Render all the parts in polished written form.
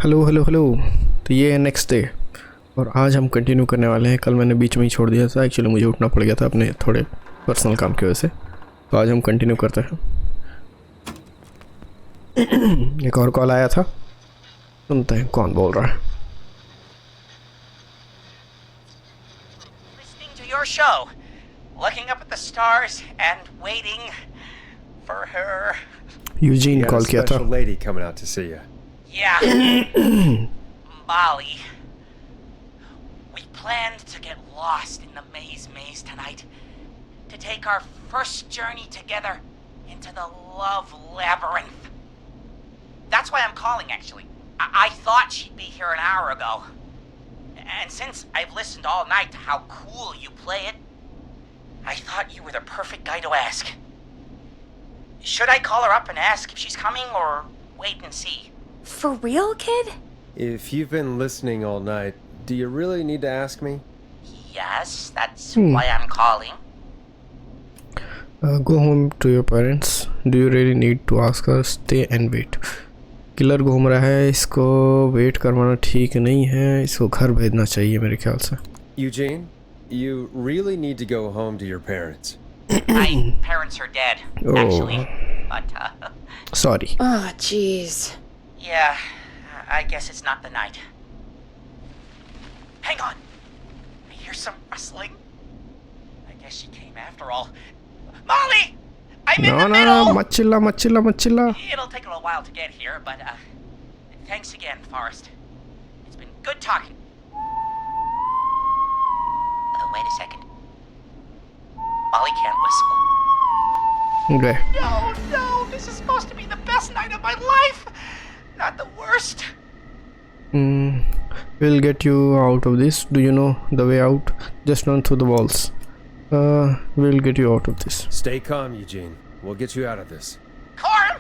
Hello hello hello. तो ये है नेक्स्ट डे और आज हम कंटिन्यू करने वाले हैं। कल मैंने बीच में ही छोड़ दिया था, एक्चुअली मुझे उठना पड़ गया था अपने थोड़े पर्सनल काम की वजह से। तो आज हम कंटिन्यू करते हैं। एक और कॉल आया था, सुनते हैं कौन बोल रहा है। Listening to your show, looking up at the stars and waiting for her. Eugene call किया था। Special lady coming out to see you. Yeah. Molly. We planned to get lost in the maze tonight. To take our first journey together into the love labyrinth. That's why I'm calling, actually. I thought she'd be here an hour ago. And since I've listened all night to how cool you play it, I thought you were the perfect guy to ask. Should I call her up and ask if she's coming, or wait and see? For real, kid? If you've been listening all night, do you really need to ask me? Yes, that's why I'm calling. Go home to your parents. Do you really need to ask her? Stay and wait. Killer घूम रहा है, इसको wait करवाना ठीक नहीं है, इसको घर भेजना चाहिए मेरे ख्याल से। Eugene, you really need to go home to your parents. My parents are dead, actually. But, Sorry. Oh, jeez. yeah, I guess it's not the night. Hang on. I hear some rustling. I guess she came after all. Molly! I'm in the middle! No, mat chilla. It'll take a little while to get here, but, thanks again, Forrest. It's been good talking. Wait a second. Molly can't whistle. Okay. No, this is supposed to be the best night of my life! Not the worst. We'll get you out of this. Do you know the way out? Just run through the walls. We'll get you out of this. Stay calm, Eugene. We'll get you out of this. Carm!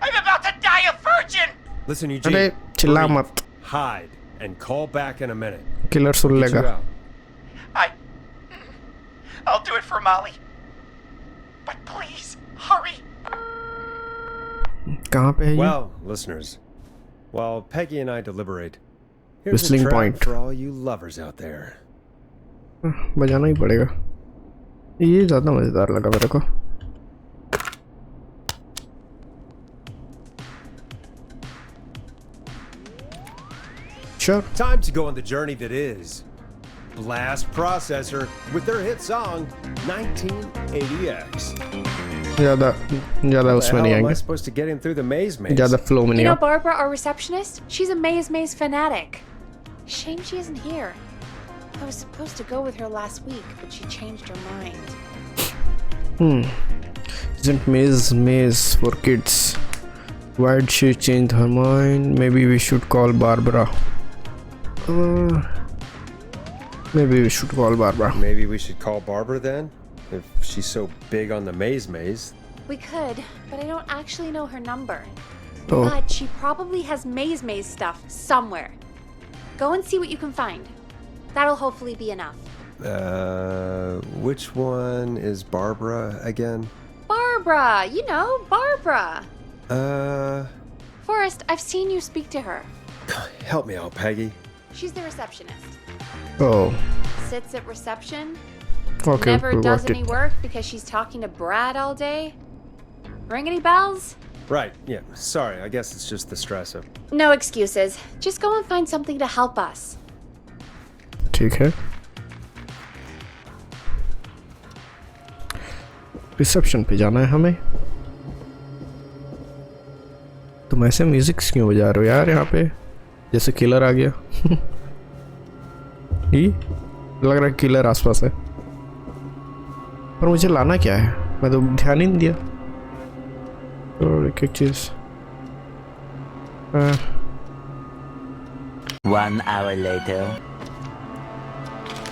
I'm about to die a virgin! Listen, Eugene. अरे चिल्ला breathe, मत, Hide and call back in a minute. Killer soon Get you लेगा। out. I'll do it for Molly. But please, hurry. कहाँ पे है ये? Well, listeners, while Peggy and I deliberate, here's Whistling a track point. for all you lovers out there. बजाना ही पड़ेगा, ये ज़्यादा मज़ेदार लगा मेरे को। Sure. Time to go on the journey that is Blast Processor with their hit song 1980X. ज़्यादा How उसमें the नहीं hell am I आएंगे, supposed to get him through the maze? ज़्यादा फ्लो में You नहीं know आ। Barbara, our receptionist? She's a maze fanatic. Shame she isn't here. I was supposed to go with her last week, but she changed her mind. Isn't maze for kids? Why'd she change her mind? Maybe we should call Barbara. Maybe we should call Barbara. Maybe we should call Barbara then? If she's so big on the maze. We could, but I don't actually know her number. Oh. But she probably has maze stuff somewhere. Go and see what you can find. That'll hopefully be enough. Which one is Barbara again? Barbara! You know, Barbara! Forrest, I've seen you speak to her. Help me out, Peggy. She's the receptionist. Oh, Sits at reception. okay. Never we does got any it. work because she's talking to Brad all day. Ring any bells? Right, yeah. Sorry, I guess it's just the stress of... No excuses. Just go and find something to help us. ठीक है। Reception पे जाना है हमें। तुम ऐसे musics क्यों बजा रहे हो यार यहाँ पे, जैसे किलर आ गया। ये लग रहा है किलर आसपास है, पर मुझे लाना क्या है, मैं तो ध्यान ही नहीं दिया। और एक चीज 1 hour later.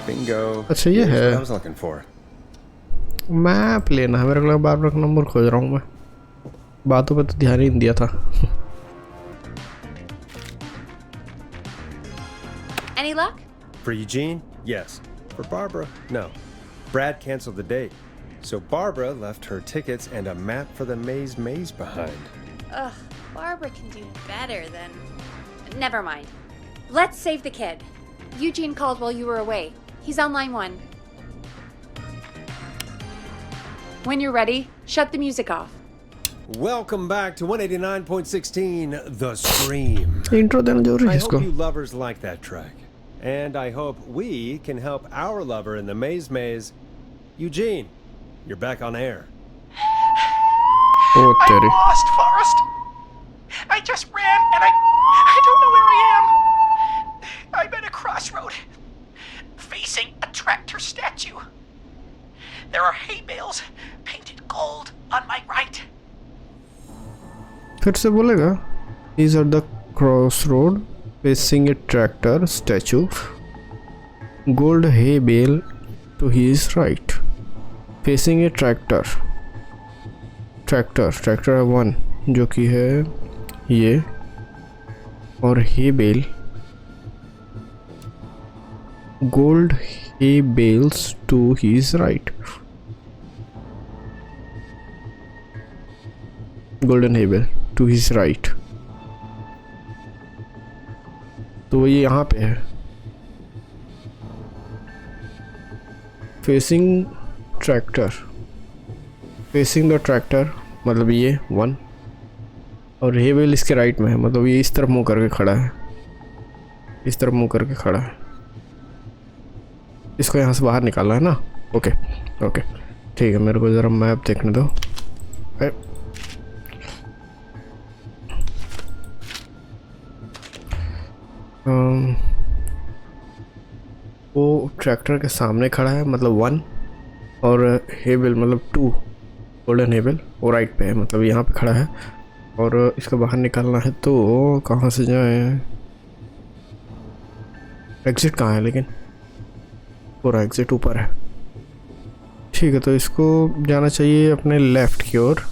Bingo. अच्छा ये Here's है, what I was looking for. Map लेना है मेरे को। बार बार नंबर खोज रहा हूँ मैं, बातों पे तो ध्यान ही नहीं दिया था। Any luck? For Eugene, yes. For Barbara, no. Brad canceled the date, so Barbara left her tickets and a map for the maze behind. Ugh, Barbara can do better than Never mind. Let's save the kid. Eugene called while you were away. He's on line 1. When you're ready, shut the music off. Welcome back to 189.16 The Stream. Intro देना जरूरी है I इसको. hope you lovers like that track. And I hope we can help our lover in the maze. Eugene, you're back on air. ओ तेरी. I'm lost, Forrest. I just ran and I don't know where I am. I'm at a crossroad, facing a tractor statue. There are hay bales painted gold on my right. फिर से बोलेगा. He's at the crossroad, facing a tractor statue. Gold hay bale to his right. Facing a tractor. Tractor है 1 जो कि है ये, और hay bale, gold hay bales to his right. Golden hay bale to his right. तो ये यहाँ पे है. फेसिंग द ट्रैक्टर मतलब ये 1, और हे बेल इसके राइट में है, मतलब ये इस तरफ मुंह करके खड़ा है. इसको यहाँ से बाहर निकालना है ना. ओके ठीक है. मेरे को ज़रा मैप देखने दो. वो ट्रैक्टर के सामने खड़ा है मतलब 1, और हेबल मतलब 2, गोल्डन हेबल वो राइट पे है, मतलब यहाँ पे खड़ा है. और इसको बाहर निकालना है तो कहाँ से जाएं? एग्ज़िट कहाँ है? लेकिन पूरा एग्ज़िट ऊपर है. ठीक है, तो इसको जाना चाहिए अपने लेफ़्ट की ओर.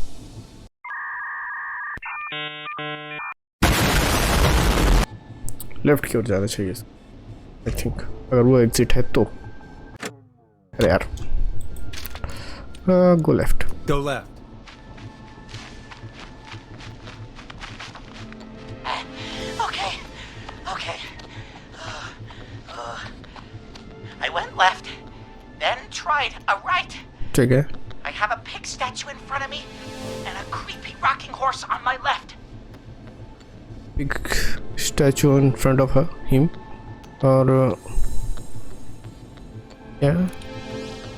लेफ़्ट की ओर जाना चाहिए आई थिंक, अगर वो एग्ज़िट है तो. अरे यार, गो left. Go left. Okay. I went left, then tried a right. ठीक है. I have a pig statue in front of me and a creepy rocking horse on my left. Big statue in front of him, or yeah,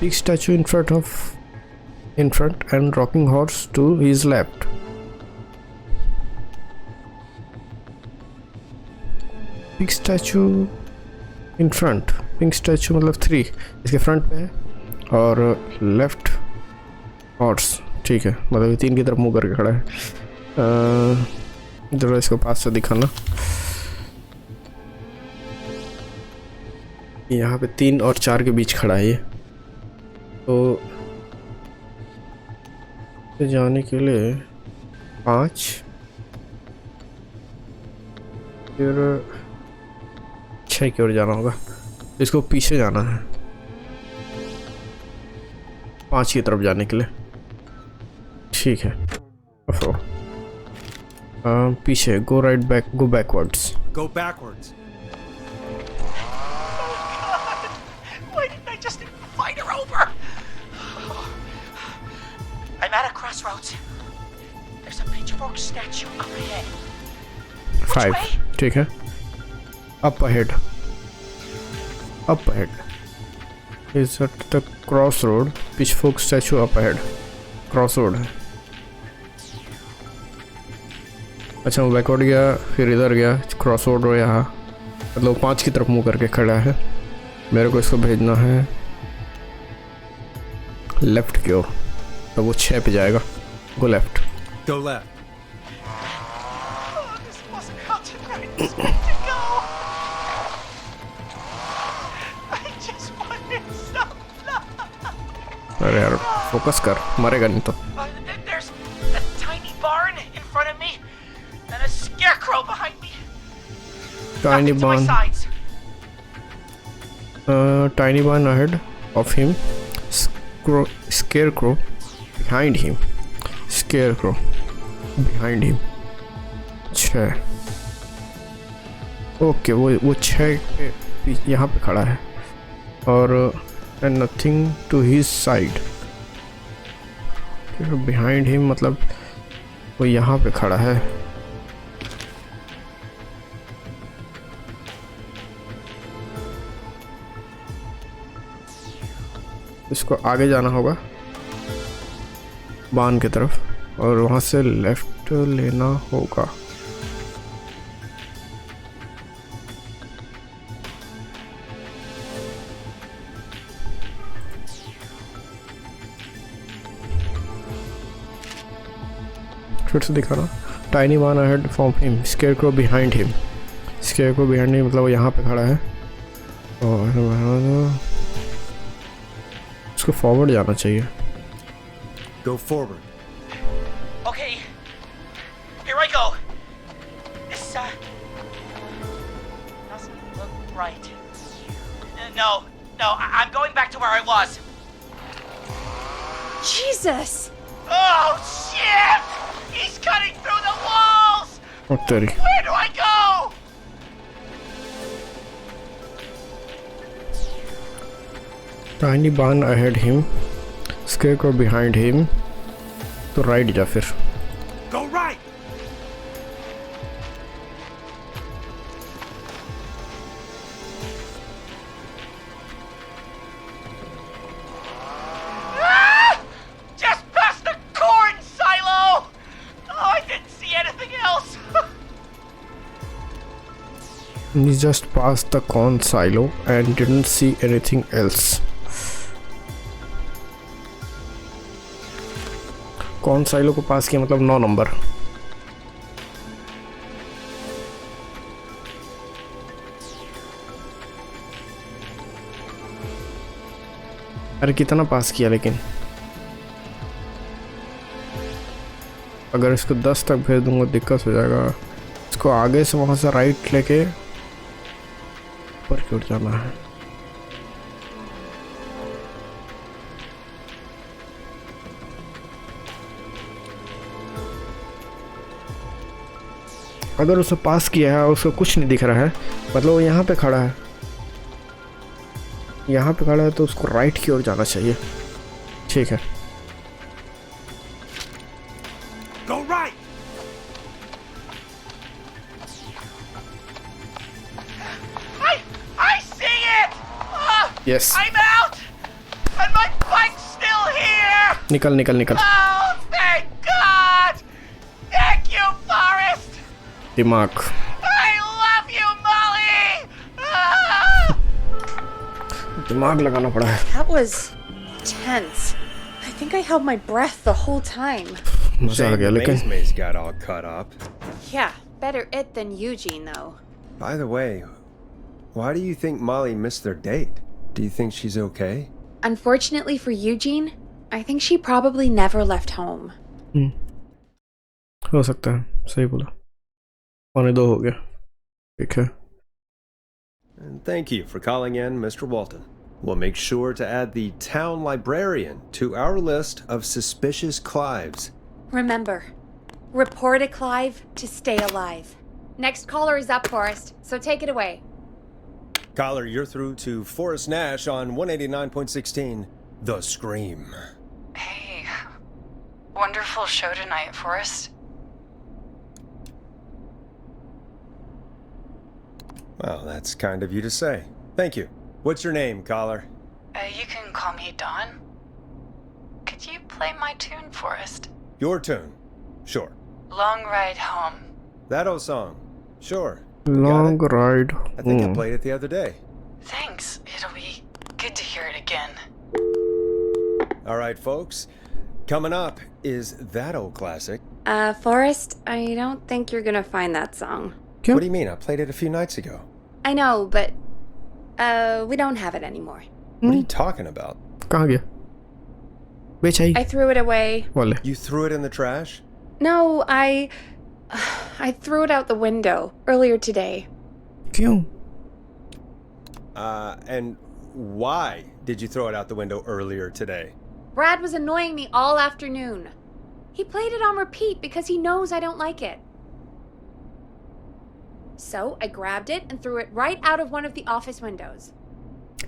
big statue in front and rocking horse to his left. Big statue in front. Pink statue मतलब 3 इसके front पे है, और left horse. ठीक है, मतलब ये 3 की तरफ मुंह करके खड़ा है. जरा इसको पास से दिखाना. यहाँ पे 3 और 4 के बीच खड़ा है ये. तो जाने के लिए 5, फिर 6 की ओर जाना होगा. इसको पीछे जाना है 5 की तरफ जाने के लिए. ठीक है. पीछे go right back, go backwards. Go backwards. Why didn't I just invite her over? I'm at a crossroads. There's a pitchfork statue up ahead. Which 5. way? ठीक है. Up ahead is at the crossroad. Pitchfork statue up ahead. Crossroad है. अच्छा, वो backward गया, फिर इधर गया, crossroad हो यहाँ, मतलब 5 की तरफ मुंह करके खड़ा है. मेरे को इसको भेजना है लेफ्ट की ओर, तो वो 6 पे जाएगा. Go left. Go left. Oh, this wasn't how tonight was meant to go. I just wanted some love. अरे यार, फोकस कर, मरेगा नहीं तो. There's a tiny barn in front of me and a scarecrow behind me. Tiny Nothing to my barn. sides. Tiny barn ahead of him. Scarecrow behind him. Scarecrow behind him. 6. Okay, वो 6 पे यहाँ पे खड़ा है और and nothing to his side. Behind him मतलब वो यहाँ पे खड़ा है। इसको आगे जाना होगा बान की तरफ और वहाँ से लेफ्ट लेना होगा। फिर से दिखा रहा, tiny one ahead from him, scarecrow behind him. Scarecrow behind him मतलब वो यहाँ पे खड़ा है और उसको फॉरवर्ड जाना चाहिए। Go forward. Okay, here I go. This, doesn't look right. No, I'm going back to where I was. Jesus! Oh, shit! He's cutting through the walls! और तेरी Where do I go? Tiny barn ahead him, scarecrow behind him, तो right जा फिर। Go right. Just past the corn silo! Oh, I didn't see anything else! He just passed the corn silo and didn't see anything else. कौन silo को पास किया मतलब 9 number. अरे कितना पास किया लेकिन अगर इसको 10 तक भेज दूंगा दिक्कत हो जाएगा। इसको आगे से वहां से राइट लेके ऊपर की ओर जाना है। अगर उसे पास किया है और उसको कुछ नहीं दिख रहा है मतलब वो यहाँ पे खड़ा है, यहाँ पे खड़ा है तो उसको राइट की ओर जाना चाहिए। ठीक है, Go right. I see it! Yes I'm out! And my bike's still here! निकल निकल निकल। Oh, thank God! Thank you, Forrest! दिमाग I love you, Molly! Ah! दिमाग लगाना पड़ा है। That was tense. I think I held my breath the whole time. मजा आ गया लेकिन Maze got all cut up. Yeah, better it than Eugene, though. By the way, why do you think Molly missed their date? Do you think she's okay? Unfortunately for Eugene, I think she probably never left home. हो सकता है, सही बोला। 1-2 हो गया। ठीक है, And thank you for calling in, Mr. Walton. We'll make sure to add the town librarian to our list of suspicious Clives. Remember, report a Clive to stay alive. Next caller is up, Forrest, so take it away. Caller, you're through to Forrest Nash on 189.16, The Scream. Hey, wonderful show tonight, Forrest. Well, that's kind of you to say. Thank you. What's your name, caller? You can call me Dawn. Could you play my tune, Forrest? Your tune. Sure. Long Ride Home. That old song. Sure. You got long it? ride I think I home। played it the other day. Thanks. It'll be good to hear it again. All right, folks. Coming up is that old classic. Forrest, I don't think you're gonna find that song. क्यों? What do you mean? I played it a few nights ago. I know, but, we don't have it anymore. What are you talking about? कहाँ गया? बेच आई I threw it away. वाले। You threw it in the trash? No, I threw it out the window earlier today. क्यों? And why did you throw it out the window earlier today? Brad was annoying me all afternoon. He played it on repeat because he knows I don't like it. So I grabbed it and threw it right out of one of the office windows.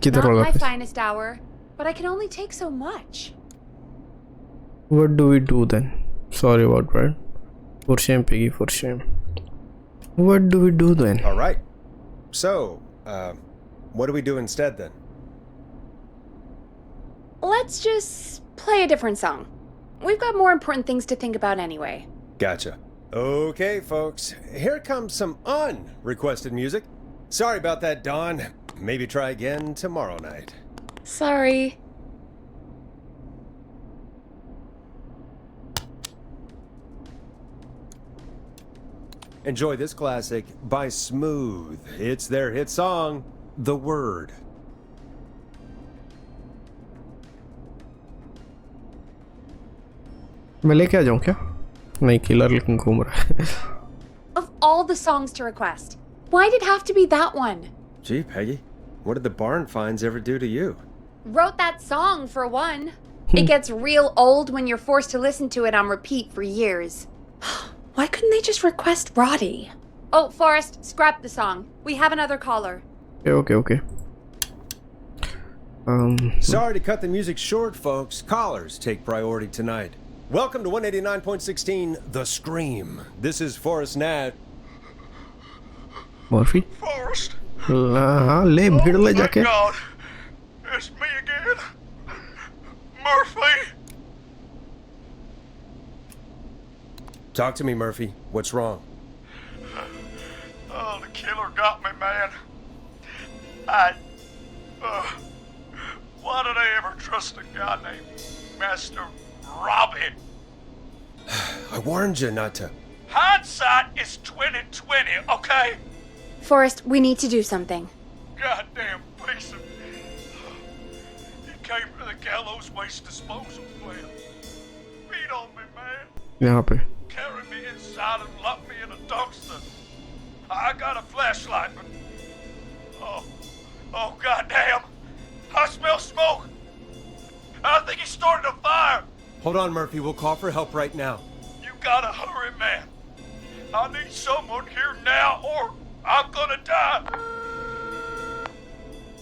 किधर Not वाला my office? finest hour, but I can only take so much. What do we do then? Sorry about that. For shame, Piggy, for shame. What do we do then? All right. So, what do we do instead then? Let's just play a different song. We've got more important things to think about anyway. Gotcha. Okay, folks. Here comes some unrequested music. Sorry about that, Dawn. Maybe try again tomorrow night. Sorry. Enjoy this classic by Smooth. It's their hit song, The Word. मैं लेके आ जाऊँ क्या? नहीं, killer लेकिन घूम रहा है. Of all the songs to request, why'd it have to be that one? Gee, Peggy, what did the barn finds ever do to you? Wrote that song, for one. It gets real old when you're forced to listen to it on repeat for years. Why couldn't they just request Roddy? Oh, Forrest, scrap the song. We have another caller. Okay. Sorry to cut the music short, folks. Callers take priority tonight. Welcome to 189.16, The Scream. This is Forrest Nat. Murphy? Forrest. हाँ, ले भीड़ ले Thank जाके. God. It's me again. Murphy. Talk to me, Murphy. What's wrong? Oh, the killer got me, man. Why did I ever trust a guy named Master Robin? I warned you not to. Hindsight is 2020, okay? Forrest, we need to do something. Goddamn piece of... He came to the gallows waste disposal plant. Beat on me, man. यहाँ पे. Carried me inside and locked me in a dumpster. I got a flashlight, but... Oh, goddamn. I smell smoke. I think he started a fire. Hold on, Murphy. We'll call for help right now. You gotta hurry, man. I need someone here now or I'm gonna die.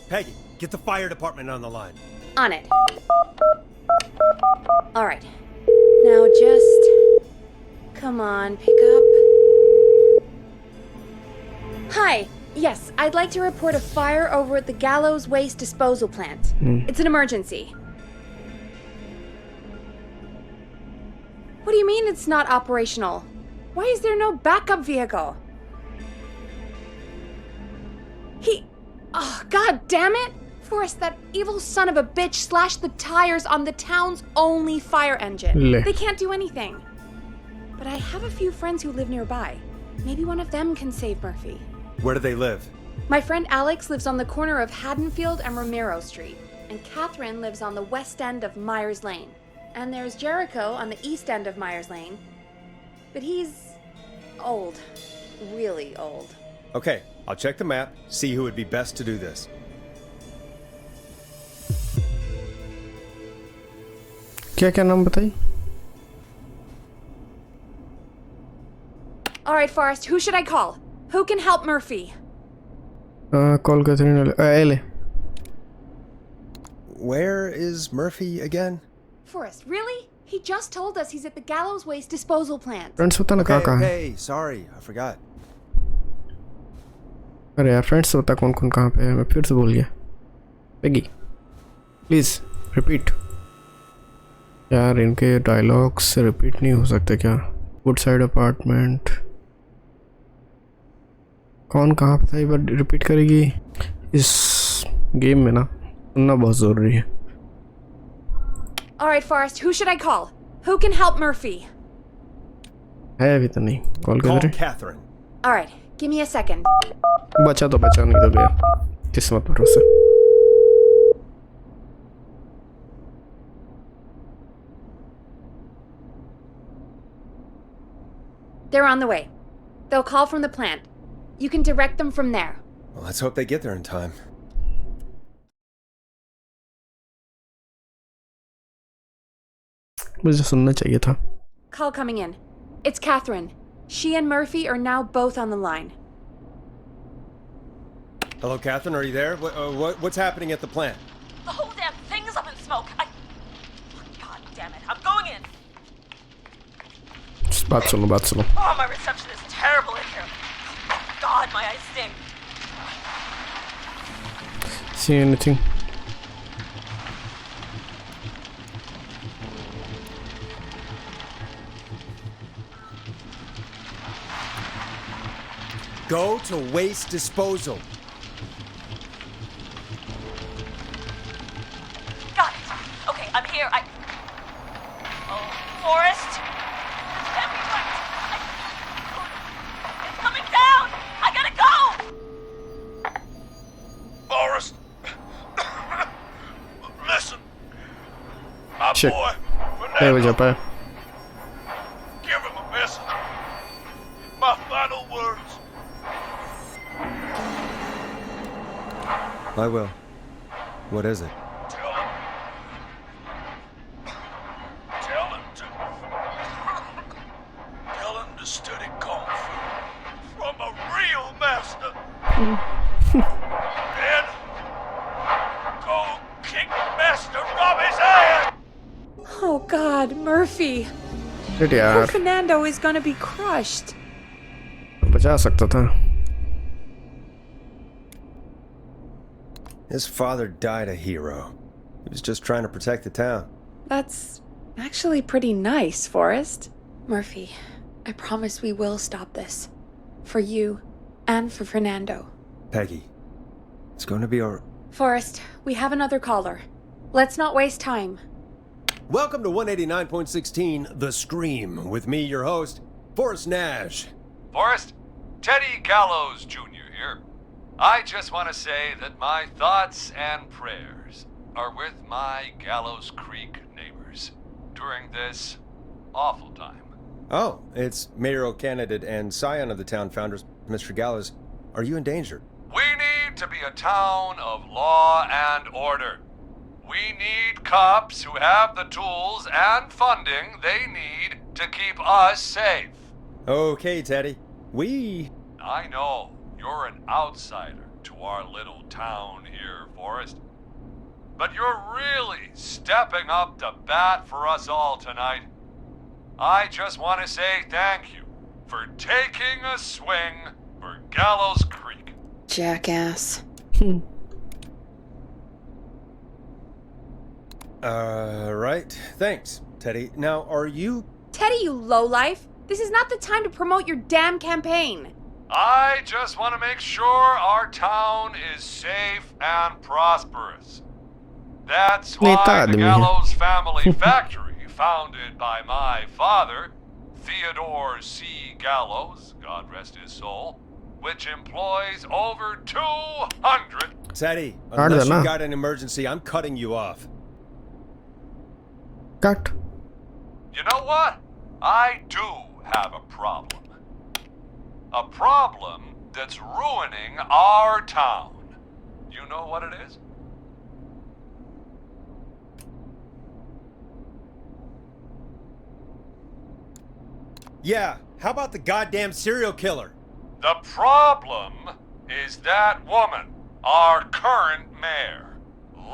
Peggy, get the fire department on the line. On it. All right. Now just... Come on, pick up. Hi. Yes, I'd like to report a fire over at the Gallows Waste Disposal Plant. It's an emergency. What do you mean it's not operational? Why is there no backup vehicle? Oh, god damn it! Forrest, that evil son of a bitch slashed the tires on the town's only fire engine. They can't do anything. But I have a few friends who live nearby. Maybe one of them can save Murphy. Where do they live? My friend Alex lives on the corner of Haddonfield and Romero Street, and Catherine lives on the west end of Myers Lane. And there's Jericho on the east end of Myers Lane. But he's old. Really old. Okay, I'll check the map, see who would be best to do this. क्या नाम बताई? All right, Forrest, who should I call? Who can help Murphy? Call Catherine. LA. Where is Murphy again? Forrest, really? He just told us he's at the Gallows Waste Disposal Plant. Friends बता ना कहाँ है? Hey, sorry, I forgot. अरे यार friends बता कौन कहाँ पे है. मैं फिर से भूल गया. Peggy, please repeat. यार इनके डायलॉग्स रिपीट नहीं हो सकते क्या? Woodside apartment. कौन कहाँ पे था ये बार रिपीट करेगी? इस गेम में ना सुनना बहुत ज़रूरी है. All right, Forrest, who should I call? Who can help Murphy? है अभी तो नहीं. कॉल कर Call रहे. Catherine. All right, give me a second. बचा तो बचा नहीं तो गया. किस्मत भरोसे. They're on the way. They'll call from the plant. You can direct them from there. Well, let's hope they get there in time. मुझे सुनना चाहिए था. Call coming in. It's Catherine. She and Murphy are now both on the line. Hello, Catherine. Are you there? What's happening at the plant? The whole damn thing is up in smoke. God damn it. I'm going in. बात सुनो. Oh, my reception is terrible in here. God, my eyes sting. See anything? Go to waste disposal. Got it. Okay, I'm here. Oh, Forrest. This can't be right. It's coming down. I gotta go. Forrest! Listen! My Shit. boy, Hey, what's Fernando, up? give him a message. My final words. I will. What is it? Tell him to... Tell him to study Kung Fu from a real master. And go kick Master Robbie's ass! Oh God, Murphy. Shit Poor यार. Fernando is gonna be crushed. बचा सकता था. His father died a hero. He was just trying to protect the town. That's actually pretty nice, Forrest. Murphy, I promise we will stop this. For you and for Fernando. Peggy, it's going to be our... Forrest, we have another caller. Let's not waste time. Welcome to 189.16, The Scream, with me, your host, Forrest Nash. Forrest, Teddy Gallows Jr. here. I just want to say that my thoughts and prayers are with my Gallows Creek neighbors during this awful time. Oh, it's mayoral candidate and scion of the town founders, Mr. Gallows. Are you in danger? We need to be a town of law and order. We need cops who have the tools and funding they need to keep us safe. Okay, Teddy. I know you're an outsider to our little town here, Forrest. But you're really stepping up to bat for us all tonight. I just want to say thank you for taking a swing for Gallows Creek. Jackass. Right. Thanks, Teddy. Now, are you... Teddy, you lowlife. This is not the time to promote your damn campaign. I just want to make sure our town is safe and prosperous. That's why नेता the आदमी है. Gallows Family Factory, founded by my father, Theodore C. Gallows, God rest his soul, which employs over 200... Teddy, Hard unless na. you got an emergency, I'm cutting you off. Cut. You know what? I do have a problem. A problem that's ruining our town. You know what it is? Yeah, how about the goddamn serial killer? The problem is that woman, our current mayor,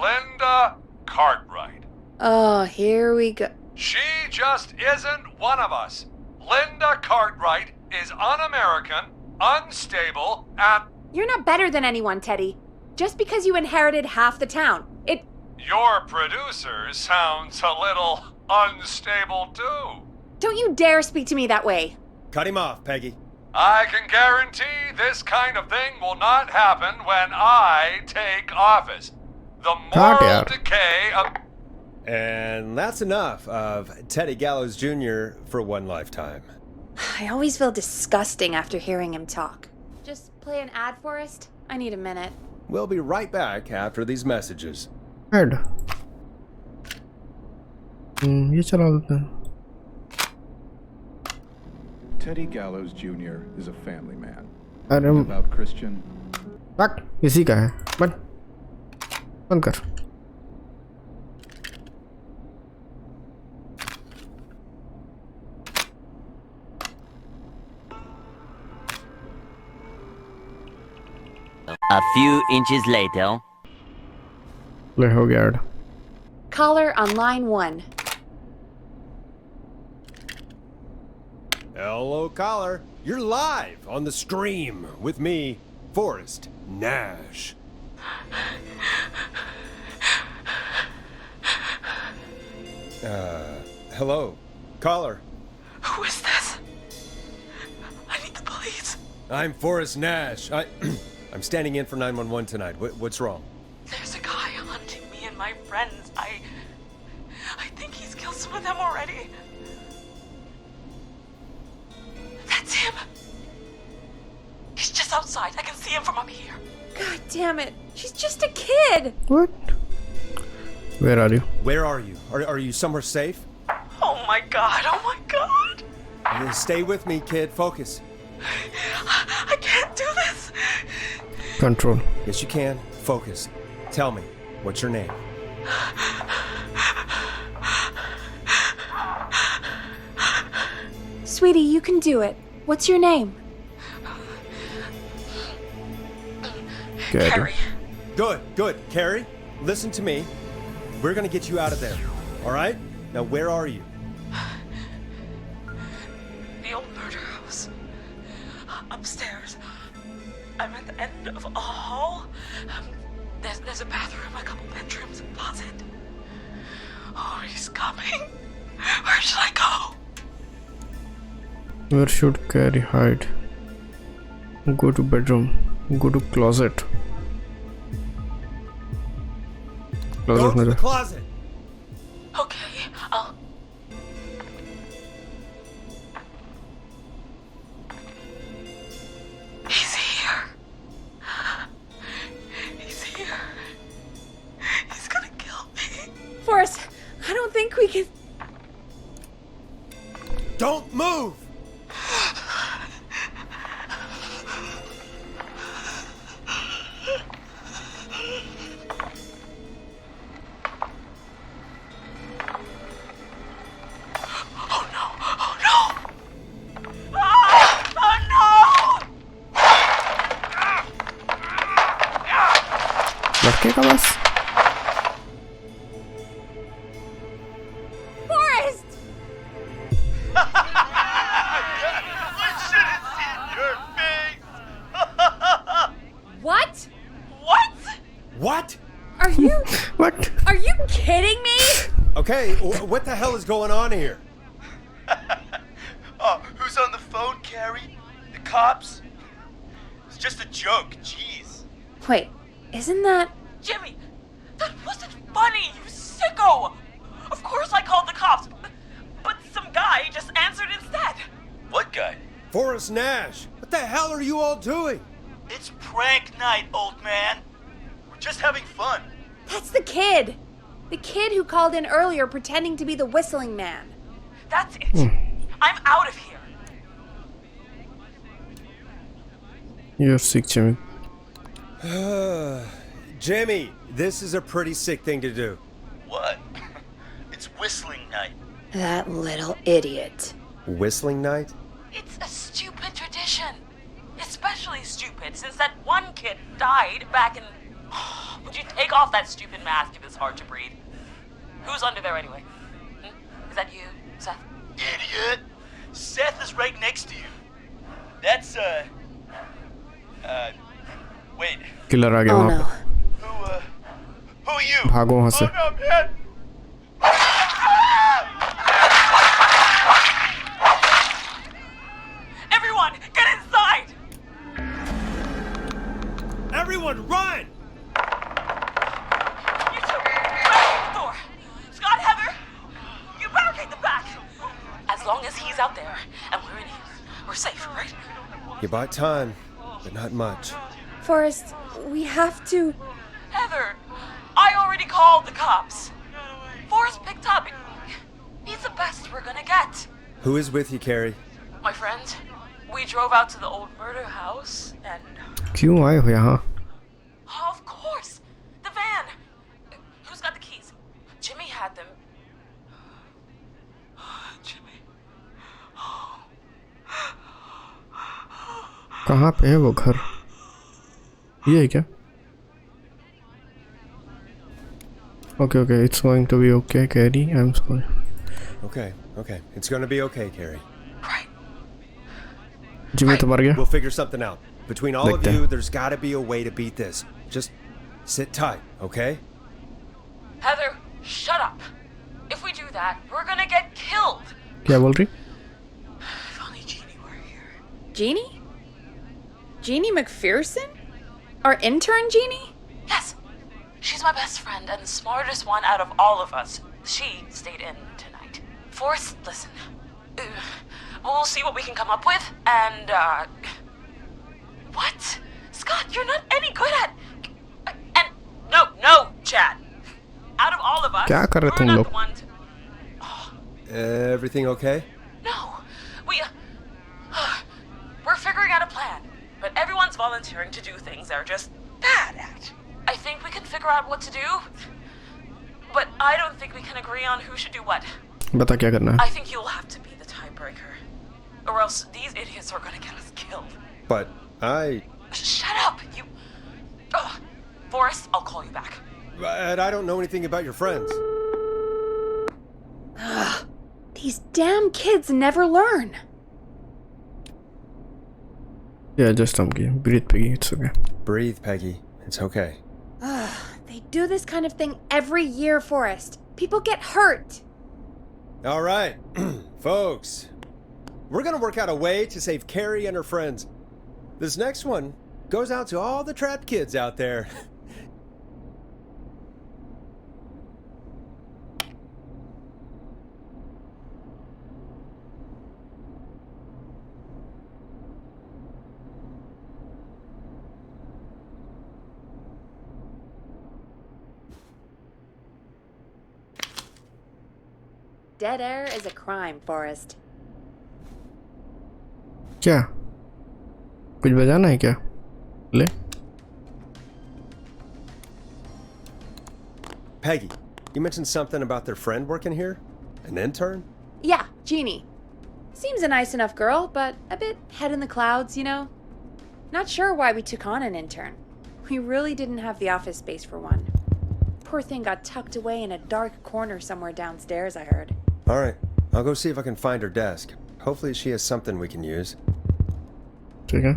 Linda Cartwright. Oh, here we go. She just isn't one of us. Linda Cartwright is un-American, unstable, and... You're not better than anyone, Teddy. Just because you inherited half the town. Your producer sounds a little unstable too. Don't you dare speak to me that way. Cut him off, Peggy. I can guarantee this kind of thing will not happen when I take office. The moral yaar. decay of... And that's enough of Teddy Gallows Jr. for one lifetime. I always feel disgusting after hearing him talk. Just play an ad, Forrest? I need a minute. We'll be right back after these messages. Head. ये चला देते हैं. Teddy Gallows Jr. is a family man. अरे About Christian. But इसी का है. बंद कर. A few inches later. ले हो गया add. Caller on line 1. Hello, caller. You're live on the stream with me, Forrest Nash. Hello, caller. Who is this? I need the police. I'm Forrest Nash. I'm standing in for 911 tonight. What's wrong? There's a guy hunting me and my friends. I think he's killed some of them already. That's him. He's just outside. I can see him from up here. God damn it. She's just a kid. What? Where are you? Where are you? Are you somewhere safe? Oh my god. Oh my god. Stay with me, kid. Focus. I can't do this. Control. Yes, you can. Focus. Tell me, what's your name? Sweetie, you can do it. What's your name? Good. Carrie. Good. Carrie, listen to me. We're gonna get you out of there. All right? Now, where are you? The old murder house. Upstairs. I'm at the end of a hall. There's a bathroom, a couple bedrooms, a closet. Oh, he's coming. Where should I go? Where should Carrie hide? Go to bedroom. Go to closet. Go Closet to में the जा। closet. Okay, I'll... He's here. He's here. He's gonna kill me. Forrest, I don't think we can... Don't move! Oh no! Oh no! Oh no! लड़के का बस। Forrest! What? What? What? Are you... What? Are you kidding me? Okay, what the hell is going on here? Oh, who's on the phone, Carrie? The cops? It's just a joke, jeez. Wait, isn't that... Jimmy, that wasn't funny, you sicko! Of course I called the cops, but some guy just answered instead. What guy? Forrest Nash, what the hell are you all doing? It's prank night, old man. We're just having fun. That's the kid. The kid who called in earlier pretending to be the whistling man. That's it. I'm out of here. You're sick, Jimmy. Jimmy, this is a pretty sick thing to do. What? It's whistling night. That little idiot. Whistling night? It's a stupid tradition. Especially stupid since that one kid died back in... Would you take off that stupid mask if it's hard to breathe? Who's under there anyway? Is that you, Seth? Idiot! Seth is right next to you. That's, wait. Killer आ गया Oh वहाँ no. पे। Who are you? भागो वहाँ से। Oh no, man! Everyone, get inside! Everyone, run! You two, barricade the door. Scott, Heather, you barricade the back. As long as he's out there and we're in here, we're safe, right? You bought time, but not much. Forrest, we have to... Heather, I already called the cops. Forrest picked up. He's the best we're gonna get. Who is with you, Carrie? My friend, we drove out to the old murder house and... क्यों आए हो यहाँ? Of course! The van! Who's got the keys? Jimmy had them. Jimmy. कहाँ पे है वो घर? ये है क्या? Okay, okay, it's going to be okay, Carrie. I'm sorry. Okay, okay. It's gonna be okay, Carrie. Right. Jimmy तो मर गया. We'll figure something out. Between all of देखते हैं. you, there's gotta be a way to beat this. Just sit tight, okay? Heather, shut up. If we do that, we're gonna get killed. क्या बोल रही? If only Jeannie were here. Jeannie? Jeannie McPherson? Our intern Jeannie? Yes. She's my best friend and the smartest one out of all of us. She stayed in tonight. Forrest, listen. We'll see what we can come up with, and, What? Scott, you're not any good at... And... No, Chad. Out of all of us, क्या कर रहे we're तुम not लोग? the ones... Everything okay? No, we... We're figuring out a plan, but everyone's volunteering to do things they're just bad at. I think we can figure out what to do, but I don't think we can agree on who should do what. बता क्या करना है? I think you'll have to be the tiebreaker, or else these idiots are gonna get us killed. But I... Shut up, you... Oh, Forrest, I'll call you back. But I don't know anything about your friends. These damn kids never learn. Yeah, just breathe, Peggy. It's okay. Breathe, Peggy. It's okay. They do this kind of thing every year, Forrest. People get hurt. All right, folks. We're gonna work out a way to save Carrie and her friends. This next one goes out to all the trapped kids out there. Dead air is a crime, Forrest. क्या? कुछ बजाना है क्या? ले. Peggy, you mentioned something about their friend working here? An intern? Yeah, Jeannie. Seems a nice enough girl, but a bit head in the clouds, you know? Not sure why we took on an intern. We really didn't have the office space for one. Poor thing got tucked away in a dark corner somewhere downstairs, I heard. All right, I'll go see if I can find her desk. Hopefully she has something we can use. ठीक है.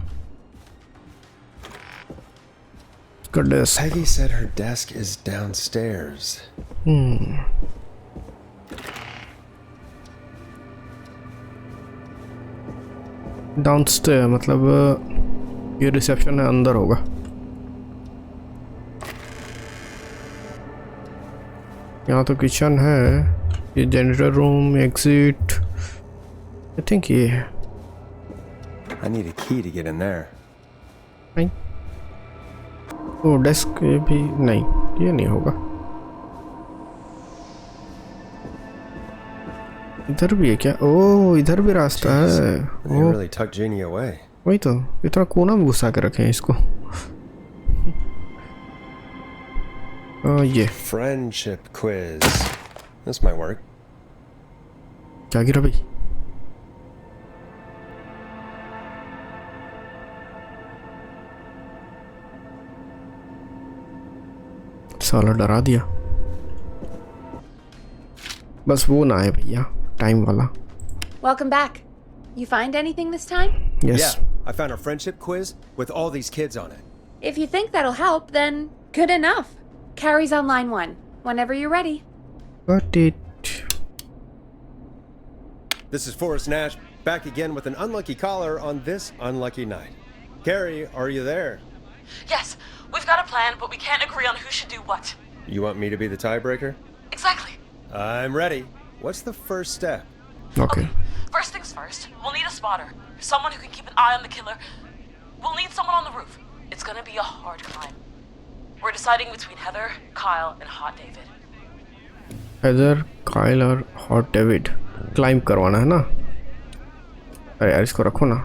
Good desk. Peggy said her desk is downstairs. Downstairs मतलब ये reception है, अंदर होगा. यहाँ तो kitchen है, ये generator room, exit. I think ये है. I need a key to get in there. नहीं. ओ डेस्क भी नहीं, ये नहीं होगा. इधर भी है क्या? ओ इधर भी रास्ता है. They really tucked Jeannie away. वही तो, इतना कोना में घुसा के रखे हैं इसको. ये Friendship quiz. This might work. क्या गिरा भाई? साला डरा दिया. बस वो ना है भैया, टाइम वाला. Welcome back. You find anything this time? Yes. Yeah, I found a friendship quiz with all these kids on it. If you think that'll help, then good enough. Carrie's on line 1. Whenever you're ready. Got it. This is Forrest Nash, back again with an unlucky caller on this unlucky night. Carrie, are you there? Yes, we've got a plan, but we can't agree on who should do what. You want me to be the tiebreaker? Exactly. I'm ready. What's the first step? Okay. First things first, we'll need a spotter. Someone who can keep an eye on the killer. We'll need someone on the roof. It's gonna be a hard climb. We're deciding between Heather, Kyle, and Hot David. Heather, Kyle और Hot David. Climb करवाना है ना? अरे यार इसको रखो ना.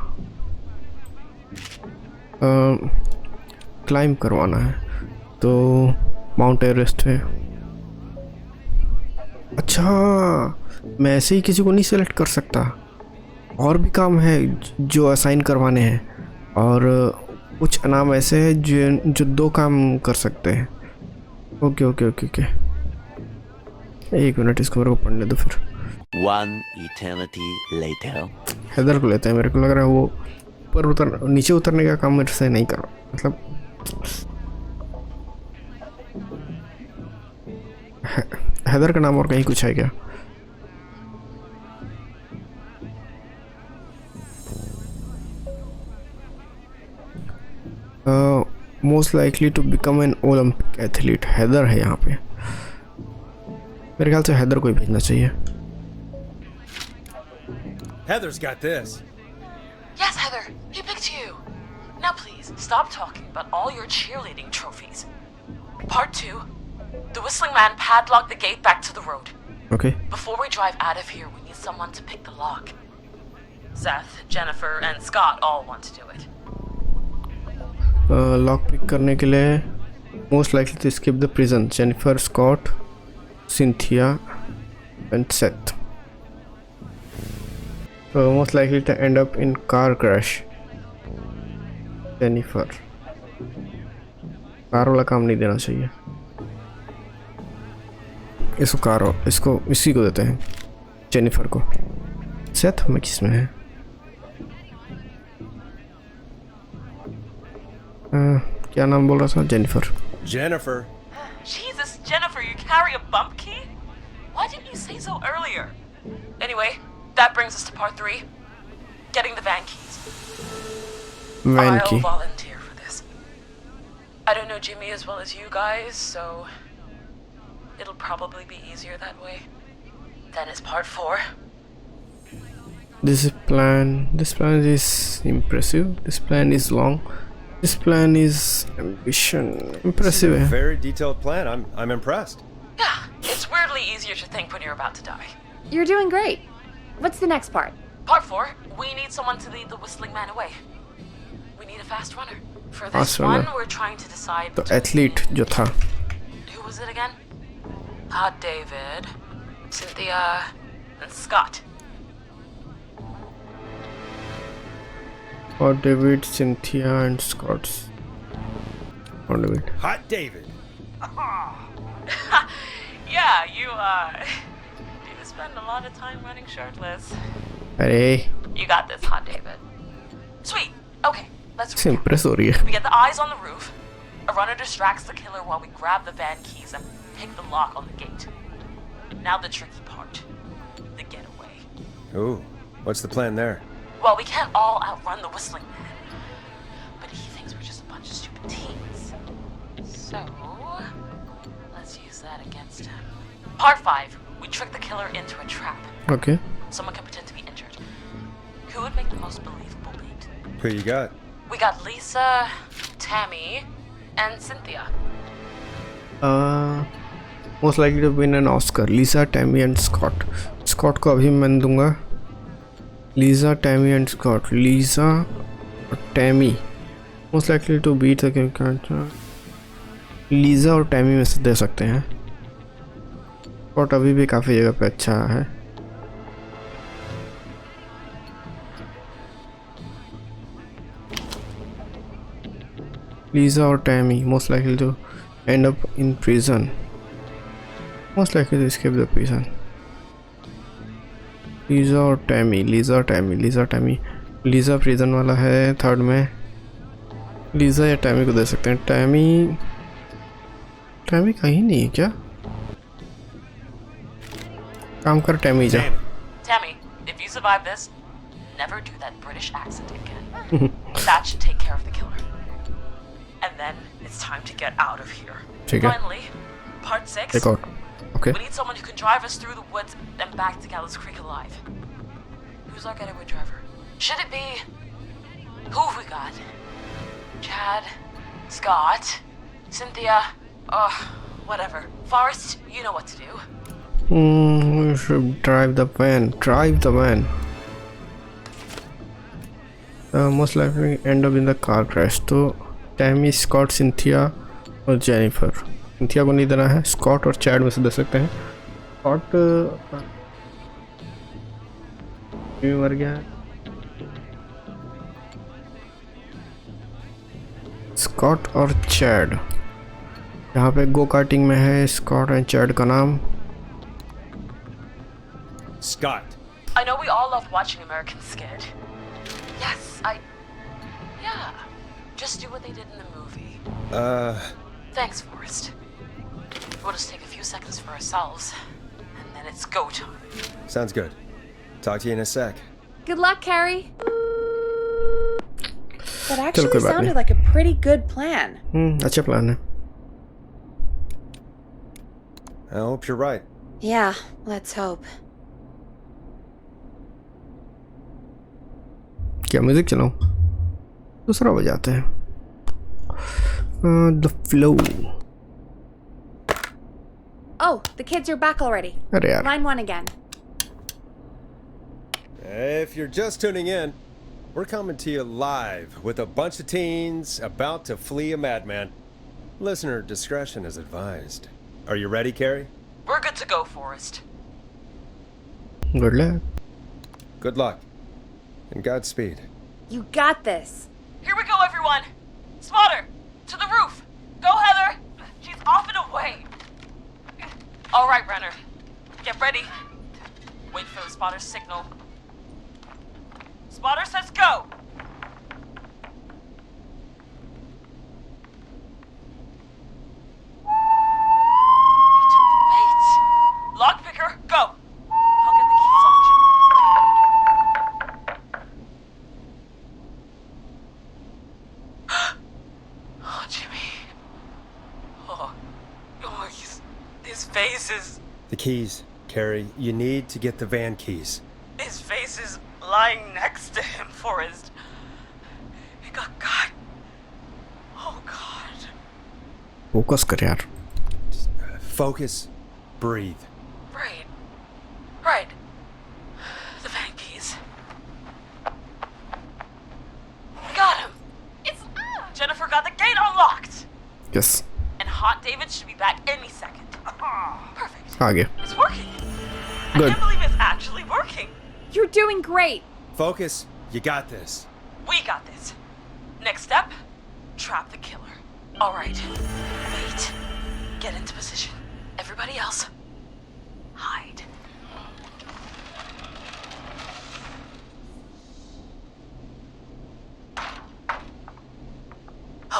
Climb करवाना है तो माउंट एवरेस्ट है. अच्छा, मैं ऐसे ही किसी को नहीं सेलेक्ट कर सकता. और भी काम है जो असाइन करवाने हैं. और कुछ नाम ऐसे हैं जो 2 काम कर सकते हैं। Okay okay okay okay, 1 minute इसको मेरे को पढ़ने दो फिर। One eternity later. हैदर को लेते हैं, मेरे को लग रहा है वो ऊपर नीचे उतरने का काम मेरे से नहीं कर रहा, मतलब हैदर का नाम और कहीं कुछ है क्या? Most likely to become an Olympic athlete, Heather है यहाँ पे। मेरे ख्याल से हैदर को ही भेजना चाहिए। Heather's got this. Yes, Heather, he picked you. Now please, stop talking about all your cheerleading trophies. Part.2, the Whistling Man padlocked the gate back to the road. Okay. Before we drive out of here, we need someone to pick the lock. Seth, Jennifer, and Scott all want to do it. Lock pick करने के लिए most likely to skip the prison, Jennifer, Scott, Cynthia and Seth. Most likely to end up in car crash, Jennifer. Car वाला काम नहीं देना चाहिए इसको, इसको इसी को देते हैं, जेनिफर को। सेथ में किस में है? क्या नाम बोल रहा था? Jennifer. Jennifer. Jesus, Jennifer, you carry a bump key? Why didn't you say so earlier? Anyway, that brings us to part 3. Getting the van keys. Van key. I'll volunteer for this. I don't know Jimmy as well as you guys, so it'll probably be easier that way. Then is part 4. This plan is impressive. This plan is long. This plan is ambition. Impressive. It's a very detailed plan. I'm impressed. Yeah, it's weirdly easier to think when you're about to die. You're doing great. What's the next part? Part 4, we need someone to lead the Whistling Man away. We need a fast runner. For this Fast runner. one, we're trying to decide तो athlete जो था, who was it again? David, Cynthia, and Scott. और David, Cynthia and Scots. और David. Hot David. Yeah, you spend a lot of time running shirtless. अरे You got this, Hot David. Sweet. Okay, let's recap. Impress हो रही है। We get the eyes on the roof. A runner distracts the killer while we grab the van keys and pick the lock on the gate. Now the tricky part. The getaway. Ooh, what's the plan there? Well, we can't all outrun the Whistling Man. But he thinks we're just a bunch of stupid teens. So, let's use that against him. Part 5. We trick the killer into a trap. Okay. Someone can pretend to be injured. Who would make the most believable lead? Who you got? We got Lisa, Tammy, and Cynthia. Most likely to win an Oscar. Lisa, Tammy and Scott. Scott को अभी मैं दूंगा। Lisa, Tammy and Scott. Lisa और Tammy most likely to beat the character. Lisa और Tammy में से दे सकते हैं। Scott अभी भी काफ़ी जगह पे अच्छा है। Lisa or Tammy most likely to end up in prison. Most likely to escape the prison. Lisa और Tammy, Lisa prison वाला है थर्ड में। Lisa या Tammy को दे सकते हैं। Tammy कहीं नहीं है क्या? काम कर Tammy जा। Tammy, if you survive this, never do that British accent again. That should take care of the killer. And then it's time to get out of here. ठीक है। Finally, part 6. Take out. Okay. We need someone who can drive us through the woods and back to Gallows Creek alive. Who's our getaway driver? Should it be... Who have we got? Chad? Scott? Cynthia? Whatever. Forrest, you know what to do. We should drive the van. Most likely end up in the car crash. तो Tammy, Scott, Cynthia और Jennifer. Cynthia को नहीं देना है, Scott और Chad में से दे सकते हैं। Scott मर गया है। स्कॉट और चैड, यहाँ पे गो कार्टिंग में है स्कॉट एंड चैड का नाम। Scott. I know we all love watching American Skid. Yes, yeah. Just do what they did in the movie. Thanks, Forrest. We'll just take a few seconds for ourselves, and then it's go time. Sounds good. Talk to you in a sec. Good luck, Carrie. That चलो actually कोई बात sounded नहीं। like a pretty good plan. अच्छा plan है। I hope you're right. Yeah, let's hope. क्या music चलाऊं? दूसरा बजाते हैं। The flow. Oh, the kids are back already. अरे यार। Line 1 again. If you're just tuning in, we're coming to you live with a bunch of teens about to flee a madman. Listener discretion is advised. Are you ready, Carrie? We're good to go, Forrest. Good luck. Good luck. And Godspeed. You got this. Here we go, everyone. Spotter, to the roof. Go, Heather. She's off and away. All right, Renner. Get ready. Wait for the spotter's signal. Spotter says go. Wait. Lockpicker, go. I'll get the keys off Jimmy. Oh, Jimmy. Oh, his face is... The keys, Carrie. You need to get the van keys. His face is lying next to him, Forrest. He got caught. Oh, God. Focus कर यार। Focus. Breathe. Right. The van keys. Got him. Jennifer got the gate unlocked. Yes. And Hot David should be back any second. Perfect. आ गया। It's working. I Good. can't believe it's actually working. You're doing great. Focus. You got this. We got this. Next step, trap the killer. All right. Wait. Get into position. Everybody else, hide.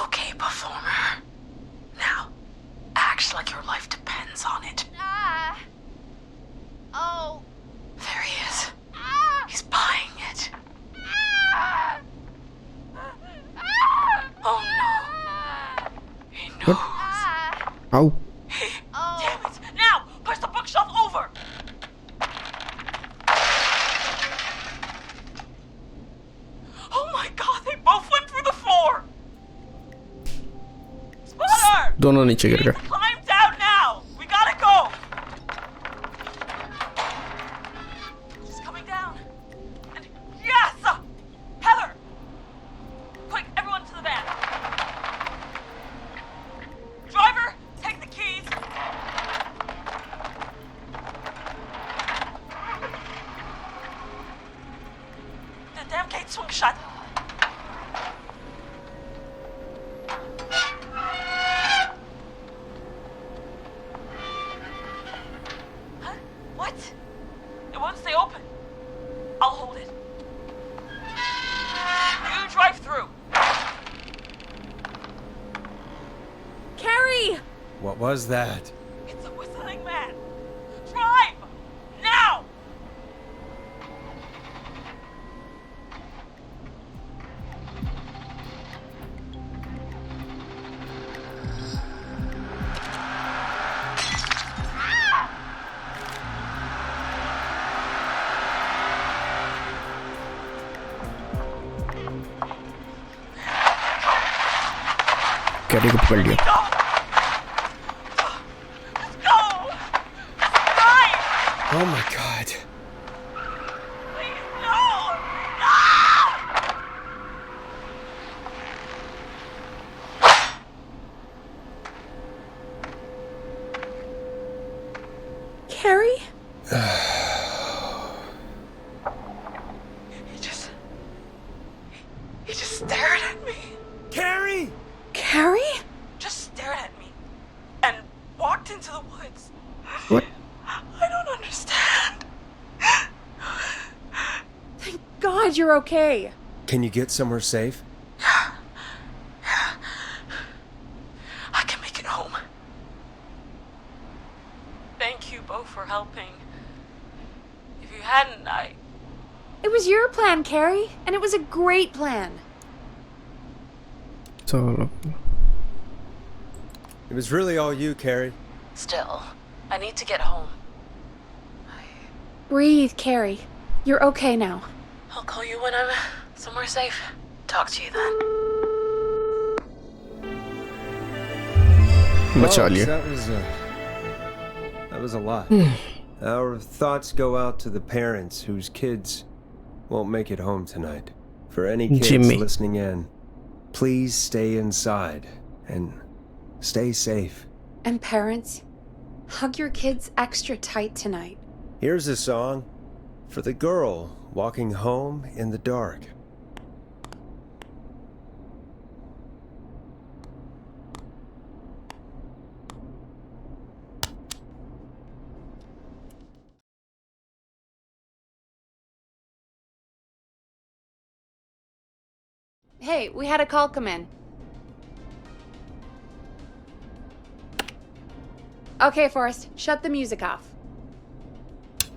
Okay, performer. Now, act like your life depends on it. Oh. There he is. He's buying it. Oh no. He knows. Ow. Damn it! Now! Push the bookshelf over! Oh my god, they both went through the floor! Spotter! दोनों नीचे गिर गए। Climb down now! We gotta go! She's coming down. And yes! Heather! Quick, everyone to the van. Driver, take the keys. The damn gate swung shut. Huh? What? It won't stay open. I'll hold it. You drive through. Carrie! What was that? It's a whistling man. Drive! Now! Carry को पकड़ लिया। Go! Let's go! Drive! Oh my god. Please, no! No! Carrie? He just stared at me. Carrie! walked into the woods. What? I don't understand. Thank God you're okay. Can you get somewhere safe? Yeah. I can make it home. Thank you both for helping. If you hadn't, It was your plan, Carrie, and it was a great plan. So It was really all you, Carrie. Still, I need to get home. Breathe, Carrie. You're okay now. I'll call you when I'm somewhere safe. Talk to you then. बचा लिया. That was a lot. Our thoughts go out to the parents whose kids won't make it home tonight. For any kids Jimmy. listening in, please stay inside and stay safe. And parents, hug your kids extra tight tonight. Here's a song for the girl walking home in the dark. Hey, we had a call come in. Okay, Forrest, shut the music off.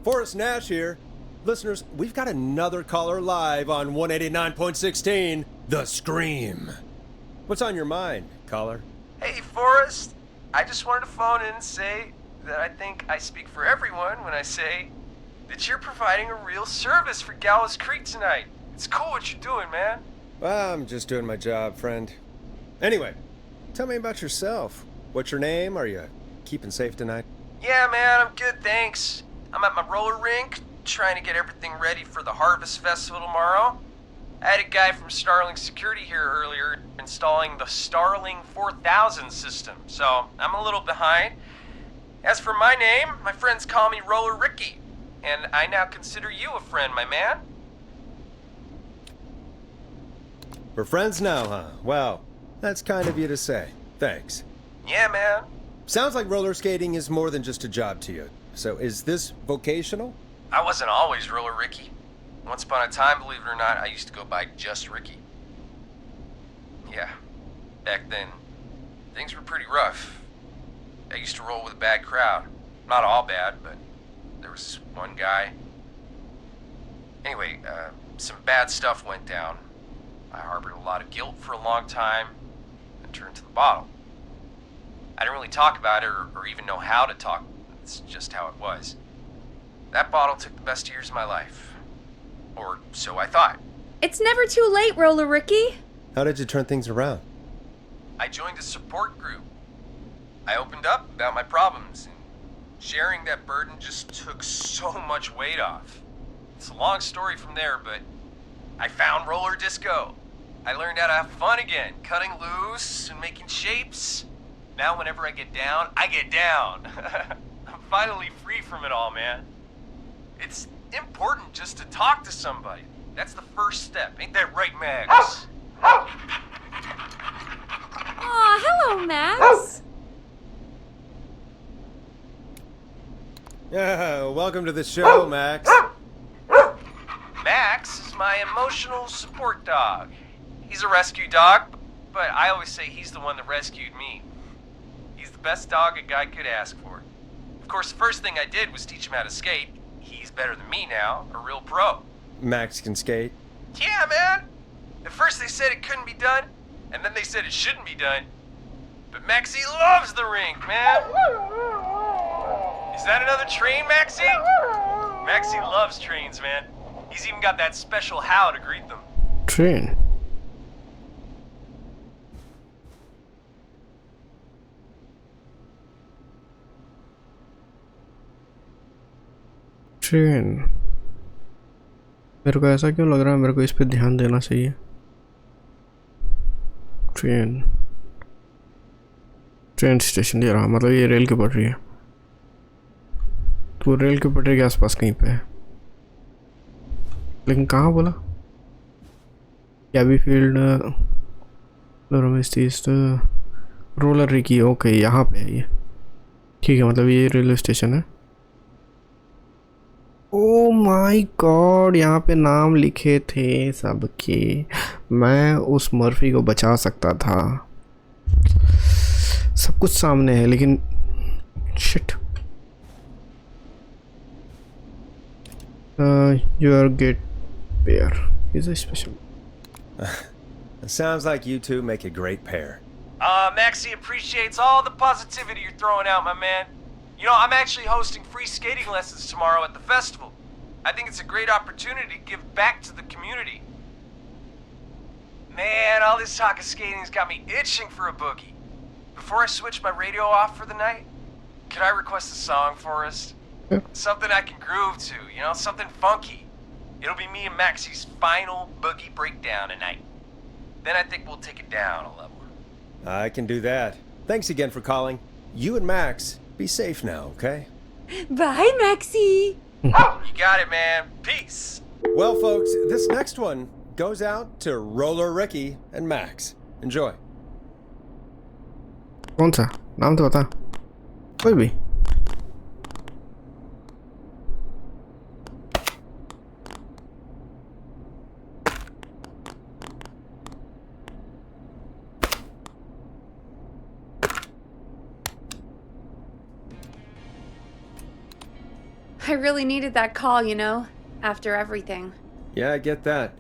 Forrest Nash here. Listeners, we've got another caller live on 189.16, The Scream. What's on your mind, caller? Hey, Forrest. I just wanted to phone in and say that I think I speak for everyone when I say that you're providing a real service for Gallows Creek tonight. It's cool what you're doing, man. Well, I'm just doing my job, friend. Anyway, tell me about yourself. What's your name? Are you keeping safe tonight? Yeah, man, I'm good, thanks. I'm at my roller rink, trying to get everything ready for the Harvest Festival tomorrow. I had a guy from Starling Security here earlier installing the Starling 4000 system, so I'm a little behind. As for my name, my friends call me Roller Ricky, and I now consider you a friend, my man. We're friends now, huh? Well, that's kind of you to say. Thanks. Yeah, man. Sounds like roller skating is more than just a job to you. So is this vocational? I wasn't always Roller Ricky. Once upon a time, believe it or not, I used to go by just Ricky. Yeah, back then, things were pretty rough. I used to roll with a bad crowd. Not all bad, but there was one guy. Anyway, some bad stuff went down. I harbored a lot of guilt for a long time and turned to the bottle. I didn't really talk about it or even know how to talk. It's just how it was. That bottle took the best years of my life. Or so I thought. It's never too late, Roller Ricky. How did you turn things around? I joined a support group. I opened up about my problems, and sharing that burden just took so much weight off. It's a long story from there, but I found roller disco. I learned how to have fun again, cutting loose and making shapes. Now whenever I get down, I get down. I'm finally free from it all, man. It's important just to talk to somebody. That's the first step. Ain't that right, Max? Aw, hello, Max. Yeah, welcome to the show, Max. Max is my emotional support dog. He's a rescue dog, but I always say he's the one that rescued me. He's the best dog a guy could ask for. Of course, the first thing I did was teach him how to skate. He's better than me now, a real pro. Max can skate. Yeah, man. At first they said it couldn't be done, and then they said it shouldn't be done. But Maxie loves the rink, man. Is that another train, Maxie? Maxie loves trains, man. He's even got that special how to greet them. Train. Train मेरे को ऐसा क्यों लग रहा है मेरे को इस पे ध्यान देना चाहिए ट्रेन ट्रेन स्टेशन दे रहा मतलब ये रेल की पटरी है तो रेल की पटरी के आसपास कहीं पे है लेकिन कहाँ बोला कैबी फील्ड रोमेस्टिस्ट रोलर रिकी ओके यहाँ पे है ये ठीक है, मतलब ये रेलवे स्टेशन है। ओ माय गॉड, यहाँ पे नाम लिखे थे सबके। मैं उस मर्फी को बचा सकता था। सब कुछ सामने है लेकिन shit. Your get pair is a special. Sounds like you two make a great pair. Maxie appreciates all the positivity you're throwing out, my man. You know, I'm actually hosting free skating lessons tomorrow at the festival. I think it's a great opportunity to give back to the community. Man, all this talk of skating's got me itching for a boogie. Before I switch my radio off for the night, could I request a song for us? Something I can groove to, you know, something funky. It'll be me and Maxie's final boogie breakdown tonight. Then I think we'll take it down a level. I can do that. Thanks again for calling. You and Max, be safe now, okay? Bye, Maxie. You got it, man. Peace. Well, folks, this next one goes out to Roller Ricky and Max. Enjoy. कौन सा नाम तो बता, कोई भी। I really needed that call, you know, after everything. Yeah, I get that.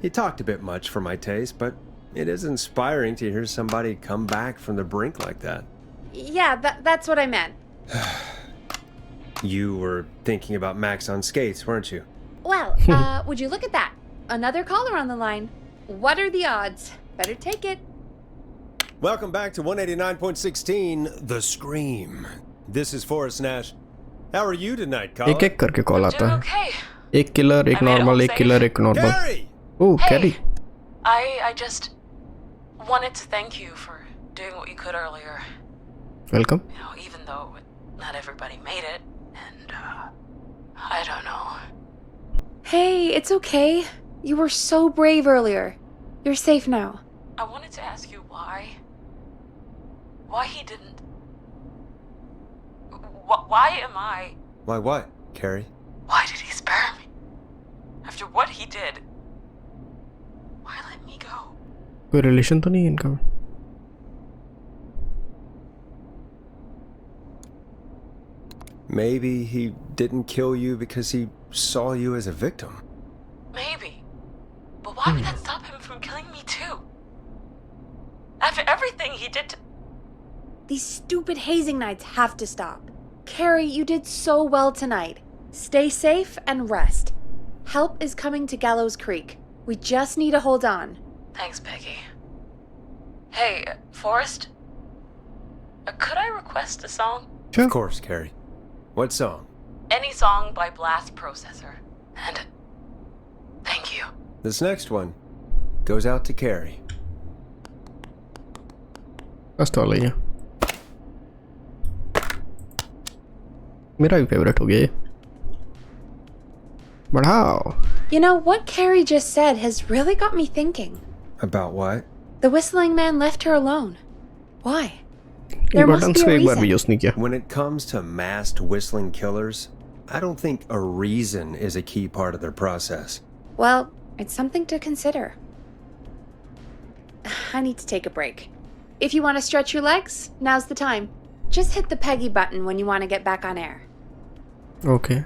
He talked a bit much for my taste, but it is inspiring to hear somebody come back from the brink like that. Yeah, that's what I meant. You were thinking about Max on skates, weren't you? Well, would you look at that? Another caller on the line. What are the odds? Better take it. Welcome back to 189.16, The Scream. This is Forrest Nash. How are you tonight, Kaafi? एक एक करके call आता है। Okay. एक killer, एक normal, एक killer, एक normal. Oh, carry. I just wanted to thank you for doing what you could earlier. Welcome. You know, even though not everybody made it, and I don't know. Hey, it's okay. You were so brave earlier. You're safe now. I wanted to ask you why he didn't. Why am I? Why what, Carrie? Why did he spare me? After what he did, why let me go? कोई relation तो नहीं है इनका? Maybe he didn't kill you because he saw you as a victim. Maybe. But why would that stop him from killing me too? After everything he did to... These stupid hazing nights have to stop. Carrie, you did so well tonight. Stay safe and rest. Help is coming to Gallows Creek. We just need to hold on. Thanks, Peggy. Hey, Forrest? Could I request a song? Sure. Of course, Carrie. What song? Any song by Blast Processor. And thank you. This next one goes out to Carrie. बस तो वाला ही है। मेरा भी favourite हो गया ये। बढ़ाओ। You know, what Carrie just said has really got me thinking. About what? The whistling man left her alone. Why? There must be a reason. When it comes to masked whistling killers, I don't think a reason is a key part of their process. Well, it's something to consider. I need to take a break. If you want to stretch your legs, now's the time. Just hit the Peggy button when you want to get back on air. Okay.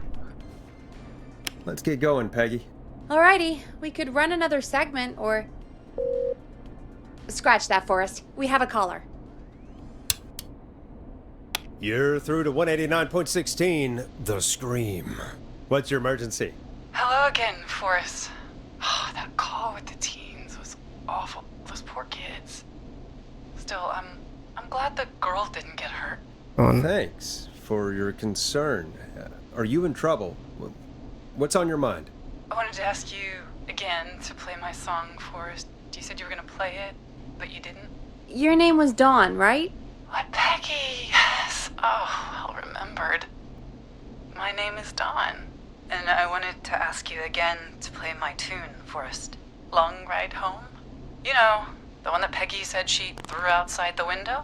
Let's get going, Peggy. Alrighty, we could run another segment or... Scratch that, Forrest. We have a caller. You're through to 189.16, The Scream. What's your emergency? Hello again, Forrest. Oh, that call with the teens was awful. Those poor kids. Still, I'm glad the girl didn't get hurt. Thanks for your concern. Are you in trouble? What's on your mind? I wanted to ask you again to play my song, Forrest. You said you were going to play it, but you didn't. Your name was Dawn, right? What, Peggy? Yes. Oh, well remembered. My name is Dawn, and I wanted to ask you again to play my tune, Forrest. Long Ride Home? You know, the one that Peggy said she threw outside the window?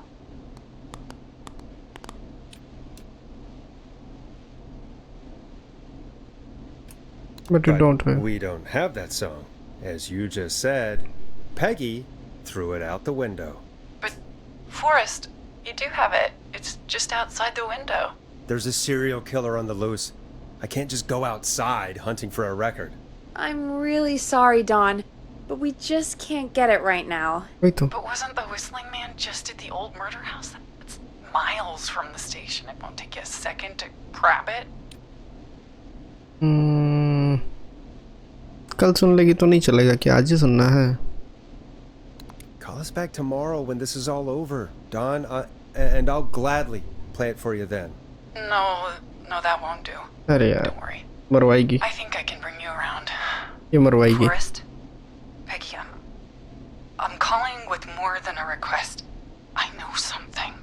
But you don't have. We don't have that song. As you just said, Peggy threw it out the window. But, Forrest, you do have it. It's just outside the window. There's a serial killer on the loose. I can't just go outside hunting for a record. I'm really sorry, Dawn, but we just can't get it right now. Wait, But wasn't the Whistling Man just at the old murder house? It's miles from the station. It won't take you a second to grab it. कल सुन लेगी तो नहीं चलेगा कि आज ही सुनना है? Call us back tomorrow when this is all over, Don, and I'll gladly play it for you then. No, that won't do. अरे यार, Don't worry. मरवाएगी. I think I can bring you around. ये मरवाएगी. Forrest, Peggy, I'm calling with more than a request. I know something.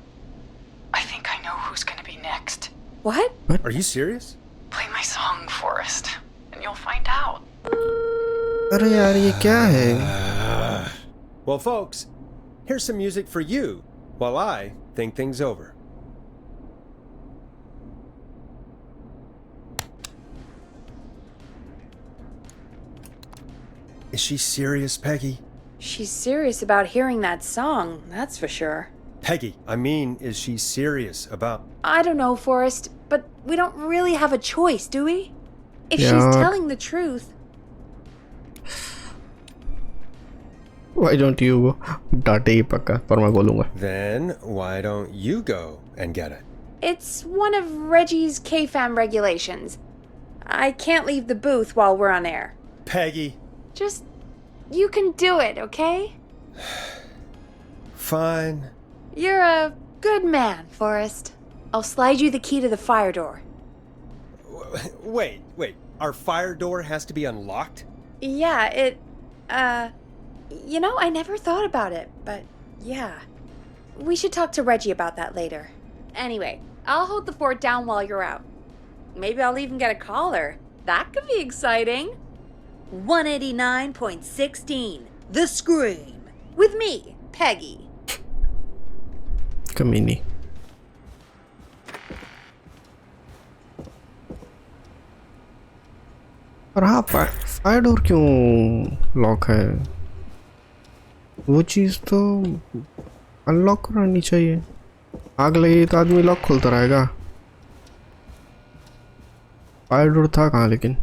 I think I know who's gonna be next. What? Are you serious? Play my song, Forrest, and you'll find out. अरे यार ये क्या है? Well, folks, here's some music for you while I think things over. Is she serious, Peggy? She's serious about hearing that song, that's for sure. Peggy, I mean, is she serious about... I don't know, Forrest, but we don't really have a choice, do we? If Yeah. she's telling the truth... Why don't you go? डांटेगी पक्का, पर मैं बोलूँगा. Then why don't you go and get it? It's one of Reggie's K-Fam regulations. I can't leave the booth while we're on air. Peggy. Just... you can do it, okay? Fine. You're a good man, Forrest. I'll slide you the key to the fire door. Wait. Our fire door has to be unlocked? Yeah, it... You know, I never thought about it, but yeah. We should talk to Reggie about that later. Anyway, I'll hold the fort down while you're out. Maybe I'll even get a caller. That could be exciting. 189.16, The Scream. With me, Peggy. कमीनी. और हाँ, fire door क्यों lock है? वो चीज़ तो unlock करानी चाहिए. आग लगी तो आदमी लॉक खोलता रहेगा. फायर डोर था कहाँ लेकिन?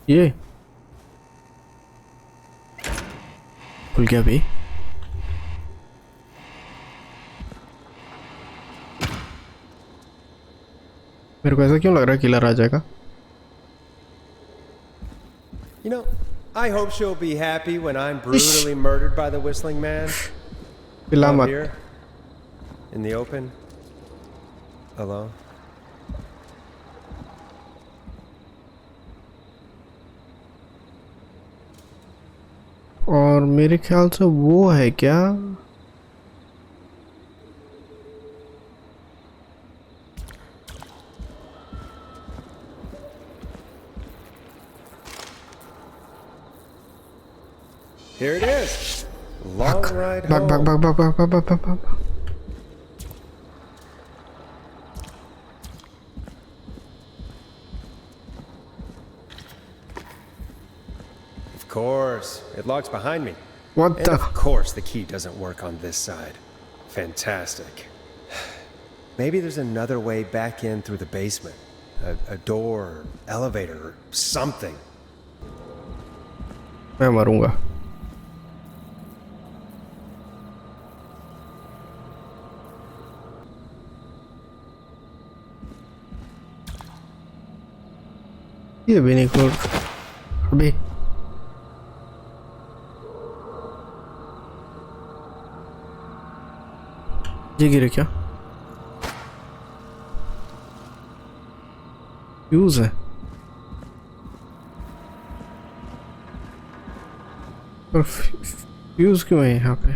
ये खुल गया भाई. मेरे को ऐसा क्यों लग रहा है किलर आ जाएगा? You know, I hope she'll be happy when I'm brutally murdered by the Whistling Man. पिला Out मत. here, in the open, alone. और मेरे ख्याल से वो है क्या? Here it is. Long ride भाग भाग home. भाग भाग भाग भाग भाग भाग. Of course, it locks behind me. What And the? of course the key doesn't work on this side. Fantastic. Maybe there's another way back in through the basement. A door, elevator, or something. मैं मरूंगा. ये भी नहीं खोल अभी. ये गिरे क्या? Fuse है. और फ्यूज क्यों है यहाँ पे?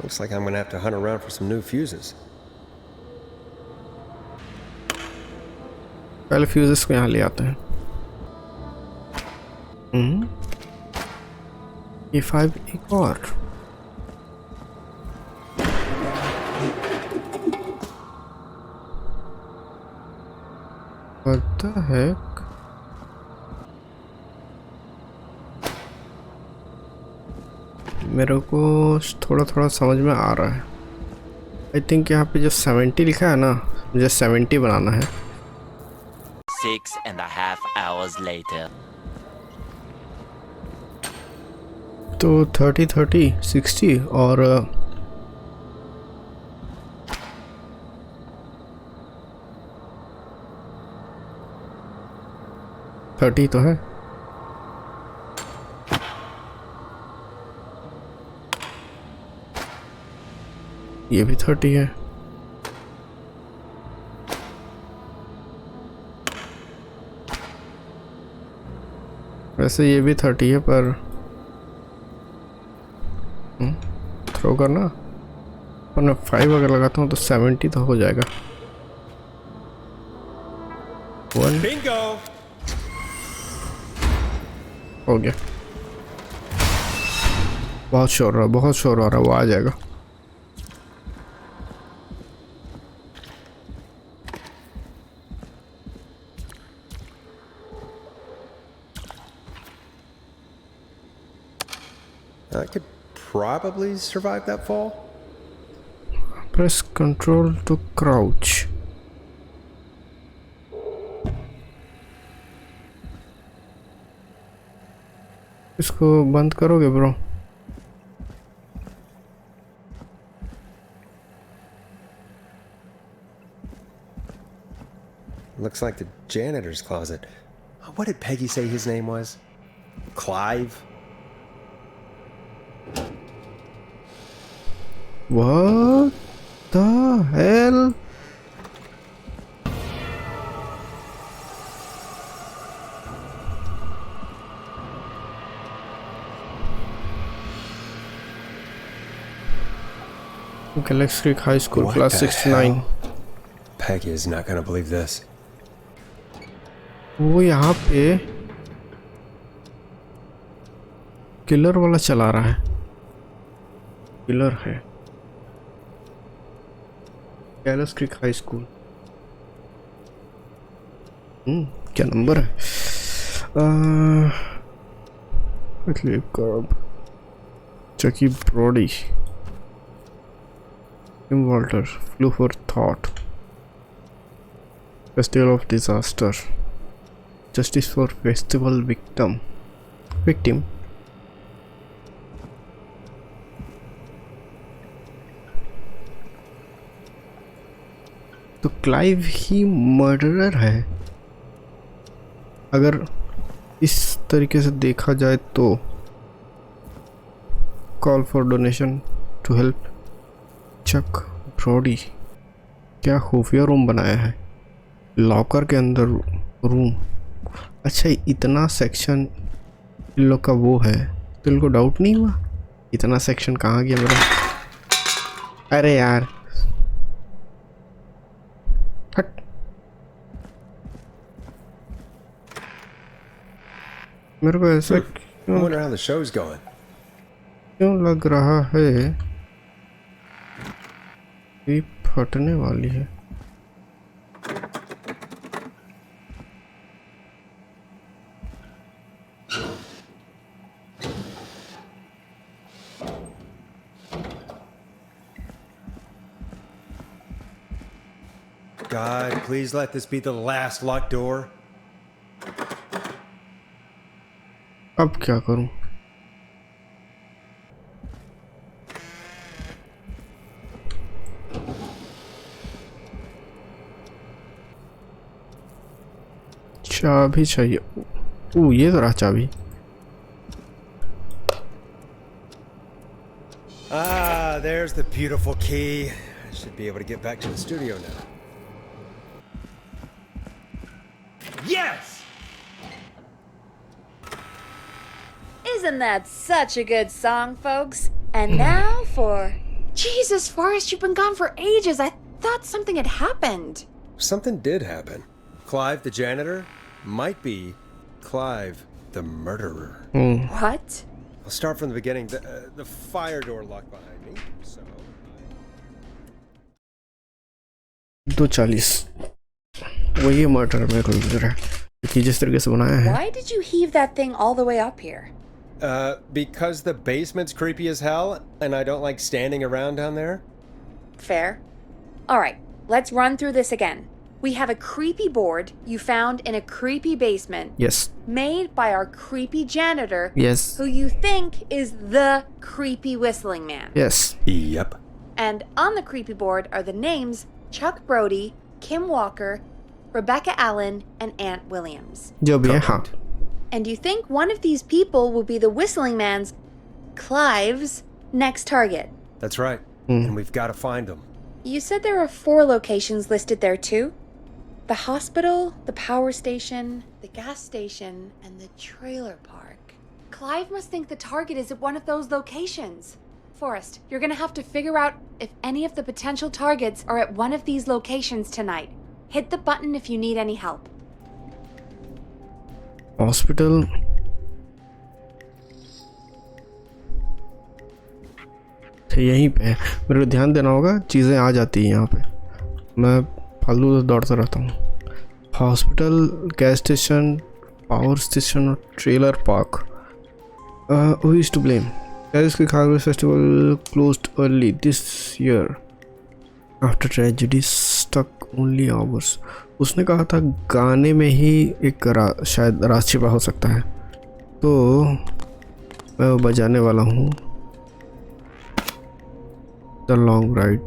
Looks like I'm gonna have to hunt around for some new fuses. पहले फ्यूजेस को यहाँ ले आते हैं। E5 एक और। What the heck? मेरे को थोड़ा थोड़ा समझ में आ रहा है। आई थिंक यहाँ पे जो 70 लिखा है ना, मुझे 70 बनाना है। 6.5 hours later. तो 30 30 60 और 30 तो है। ये भी 30 है। वैसे ये भी 30 है, पर थ्रो करना, पर मैं 5 अगर लगाता हूँ तो 70 तो हो जाएगा। Bingo! हो गया। बहुत शोर रहा, बहुत शोर हो रहा, वो आ जाएगा। I could probably survive that fall. Press Control to crouch. इसको बंद करोगे bro? Looks like the janitor's closet. What did Peggy say his name was? Clive? What the hell? Galaxy Creek High School, What class the 69. hell? Peggy is not gonna believe this. वो यहाँ पे killer वाला चला रहा है। Killer है। Gallus Creek High School. क्या number है? Chucky Brody, Tim Walter, flu for thought, festival of disaster, justice for festival victim. तो क्लाइव ही मर्डरर है अगर इस तरीके से देखा जाए तो। Call for donation to help Chuck Brody. क्या खुफिया रूम बनाया है, लॉकर के अंदर रूम। अच्छा, इतना सेक्शन इन लोग का वो है, तो इनको डाउट नहीं हुआ इतना सेक्शन कहाँ गया मेरा? अरे यार हट। मेरे को ऐसा I wonder how the show's going. क्यों लग रहा है ये फटने वाली है। God, please let this be the last locked door. अब क्या करूं? चाबी चाहिए। ये तो रहा चाबी। Ah, there's the beautiful key. I should be able to get back to the studio now. Yes! Isn't that such a good song, folks? And now for Jesus, Forrest, you've been gone for ages. I thought something had happened. Something did happen. Clive, the janitor, might be Clive, the murderer. What? I'll start from the beginning. The fire door locked behind me, so... 2:40 वही murder मेरे को लग रहा है कि जिस तरीके से बनाया है. Why did you heave that thing all the way up here? Because the basement's creepy as hell, and I don't like standing around down there. Fair. Alright, let's run through this again. We have a creepy board you found in a creepy basement. Yes. Made by our creepy janitor. Yes. Who you think is the creepy whistling man. Yes. Yep. And on the creepy board are the names Chuck Brody, Kim Walker, Rebecca Allen, and Aunt Williams. जो भी है हाँ. And you think one of these people will be the whistling man's, Clive's, next target. That's right. And we've got to find them. You said there are 4 locations listed there too? The hospital, the power station, the gas station, and the trailer park. Clive must think the target is at one of those locations. Forrest, you're gonna have to figure out if any of the potential targets are at one of these locations tonight. Hit the button if you need any help. Hospital यहीं पे है. मेरे को ध्यान देना होगा, चीज़ें आ जाती हैं यहाँ पे, मैं फालतू दौड़ता रहता हूँ. Hospital, gas station, power station और trailer park. Who is to blame? Paris Kaafi festival closed early this year after tragedy stuck only hours. उसने कहा था गाने में ही एक शायद राज छिपा हो सकता है, तो मैं वो बजाने वाला हूँ. The long ride.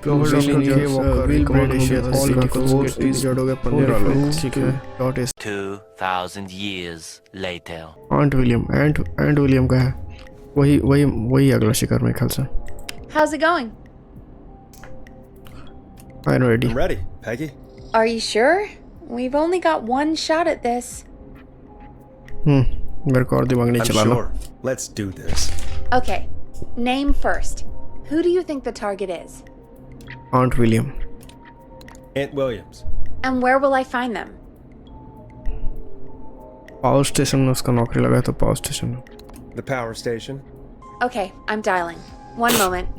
Two 2000 years later. Aunt William का है. वही अगला शिकार मेरे ख्याल से. How's it going? I'm ready. I'm ready, Peggy. Are you sure? We've only got one shot at this. मेरे को और दिमाग नहीं I'm चलाना. sure. Let's do this. Okay, name first. Who do you think the target is? Aunt William. Aunt Williams. And where will I find them? Power station में उसका नौकरी लगा है, तो पावर स्टेशन में. The power station. Okay, I'm dialing. One moment.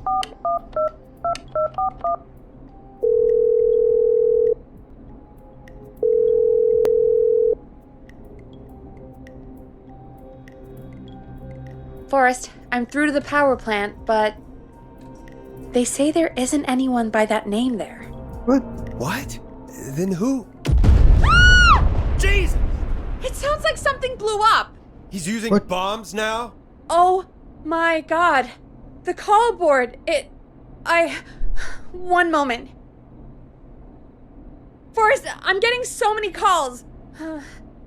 Forrest, I'm through to the power plant, but they say there isn't anyone by that name there. What? Then who? Jesus! It sounds like something blew up. He's using bombs now? Oh my god. The call board, one moment. Forrest, I'm getting so many calls.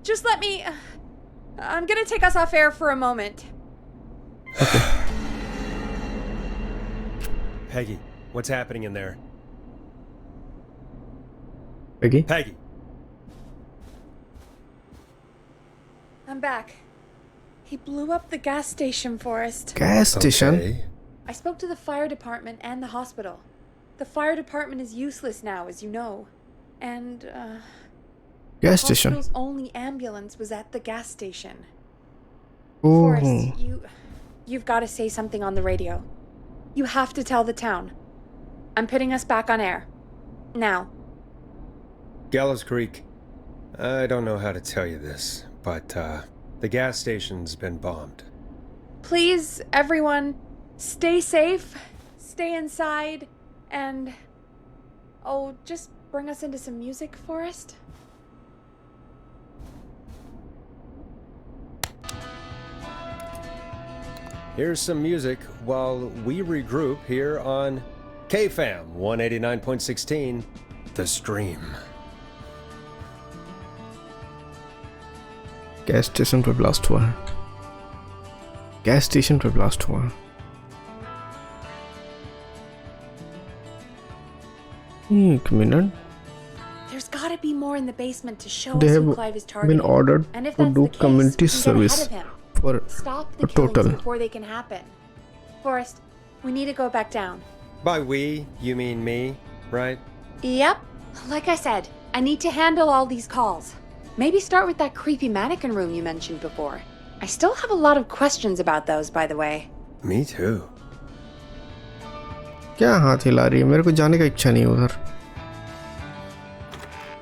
Just let me... I'm gonna take us off air for a moment. Peggy, what's happening in there? Peggy? Peggy. I'm back. He blew up the gas station, Forrest. Gas station? Okay. I spoke to the fire department and the hospital. The fire department is useless now, as you know. And, gas the station. hospital's only ambulance was at the gas station. Oh. Forrest, you've got to say something on the radio. You have to tell the town. I'm putting us back on air. Now. Gallows Creek. I don't know how to tell you this, but, the gas station's been bombed. Please, everyone, stay safe, stay inside, and... Oh, just bring us into some music, Forrest. Here's some music while we regroup here on KFAM 189.16, The Stream. Gas station पे blast हुआ है. Gas station पे blast हुआ है. एक minute. There's gotta gotta be more in the basement to show They us have who Clive is been targeting. ordered And if to that's do the case, community we can get service ahead of him. for Stop the a total. killings before they can happen. Forrest, we need to go back down. By we, you mean me, right? Yep. Like I said, I need to handle all these calls. Maybe start with that creepy mannequin room you mentioned before. I still have a lot of questions about those, by the way. Me too. क्या हाथ हिला रही है? मेरे को जाने का इच्छा नहीं है उधर,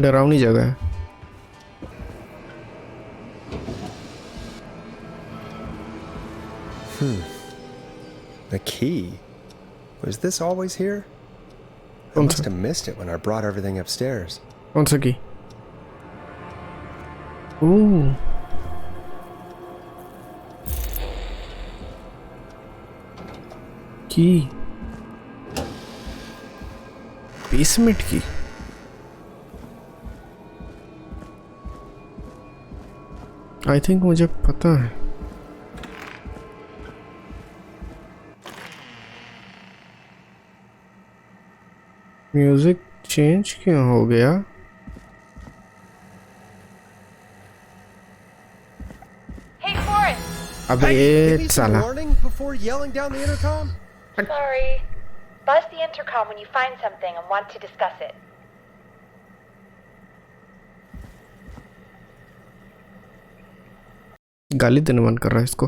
डरावनी जगह है। The key? Was this always here? I must have missed it when I brought everything upstairs. कौन सा की? ओह, की बेसमेंट की। आई थिंक मुझे पता है। म्यूजिक चेंज क्यों हो गया? Hey, Forrest! अबे Give me some साला, warning before yelling down the intercom? Sorry. Buzz the intercom when you find something and want to discuss it. गाली देने मन कर रहा है इसको।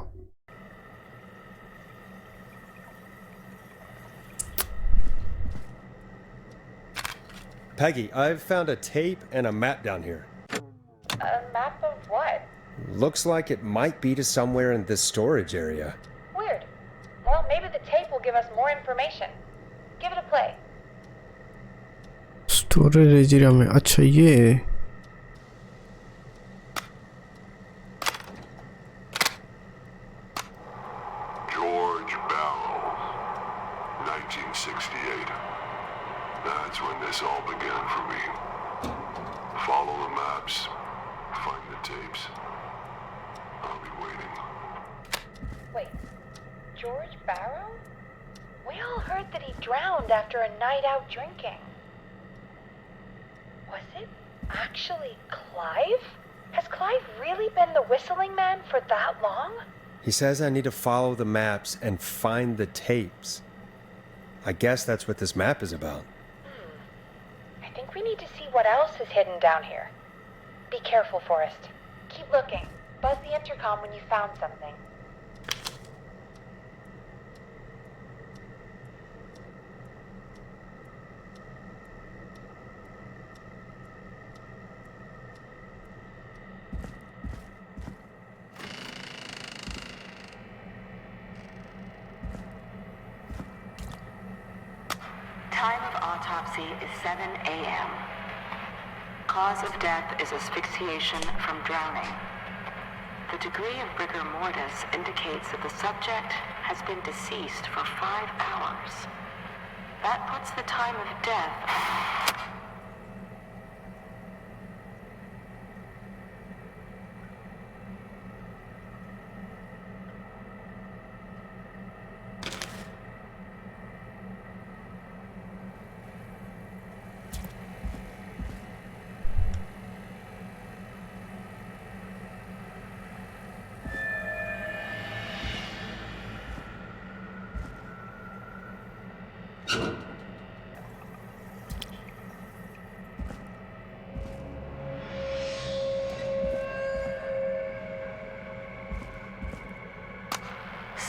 Peggy, I've found a tape and a map down here. A map of what? Looks like it might be to somewhere in this storage area. Weird. Well, maybe the tape will give us more information. Give it a play. Storage area में, अच्छा ये George Barrow, 1968. That's when this all began for me. Follow the maps. Find the tapes. I'll be waiting. Wait. George Barrow? We all heard that he drowned after a night out drinking. Was it actually Clive? Has Clive really been the whistling man for that long? He says I need to follow the maps and find the tapes. I guess that's what this map is about. I think we need to see what else is hidden down here. Be careful, Forrest. Keep looking. Buzz the intercom when you found something. Time of autopsy is 7 a.m. Cause of death is asphyxiation from drowning. The degree of rigor mortis indicates that the subject has been deceased for 5 hours. That puts the time of death...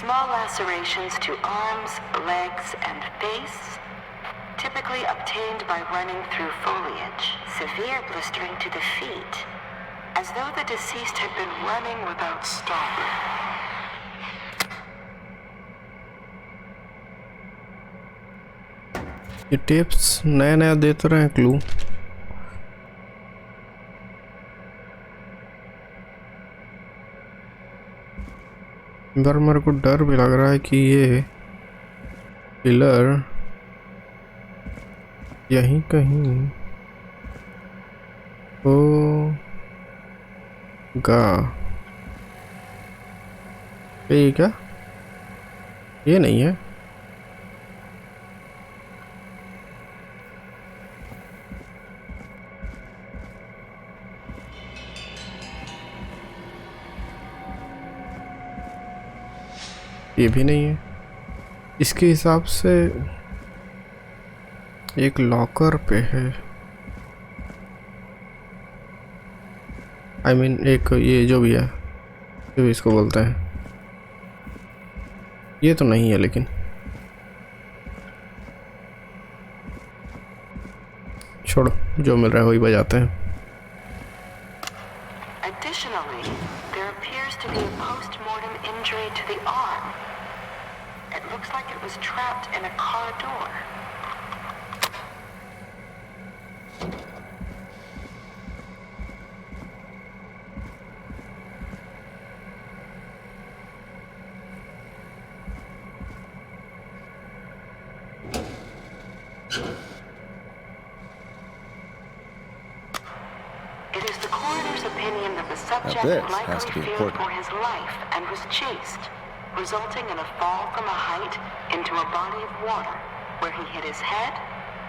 Small lacerations to arms, legs, and face, typically obtained by running through foliage. Severe blistering to the feet, as though the deceased had been running without stopping. ये tips नया नया देते रहे clue. इधर मेरे को डर भी लग रहा है कि ये पिलर यहीं कहीं होगा। ये क्या? ये नहीं है। ये भी नहीं है। इसके हिसाब से एक लॉकर पे है। I mean, एक ये जो भी है, जो भी इसको बोलते हैं, ये तो नहीं है लेकिन। छोड़ो, जो मिल रहा है वही बजाते हैं। Additionally, there appears to be a post-mortem injury to the arm. It looks like it was trapped in a car door. It is the coroner's opinion that the subject this has likely to be feared important. for his life and was chased, resulting in a fall from a height into a body of water, where he hit his head,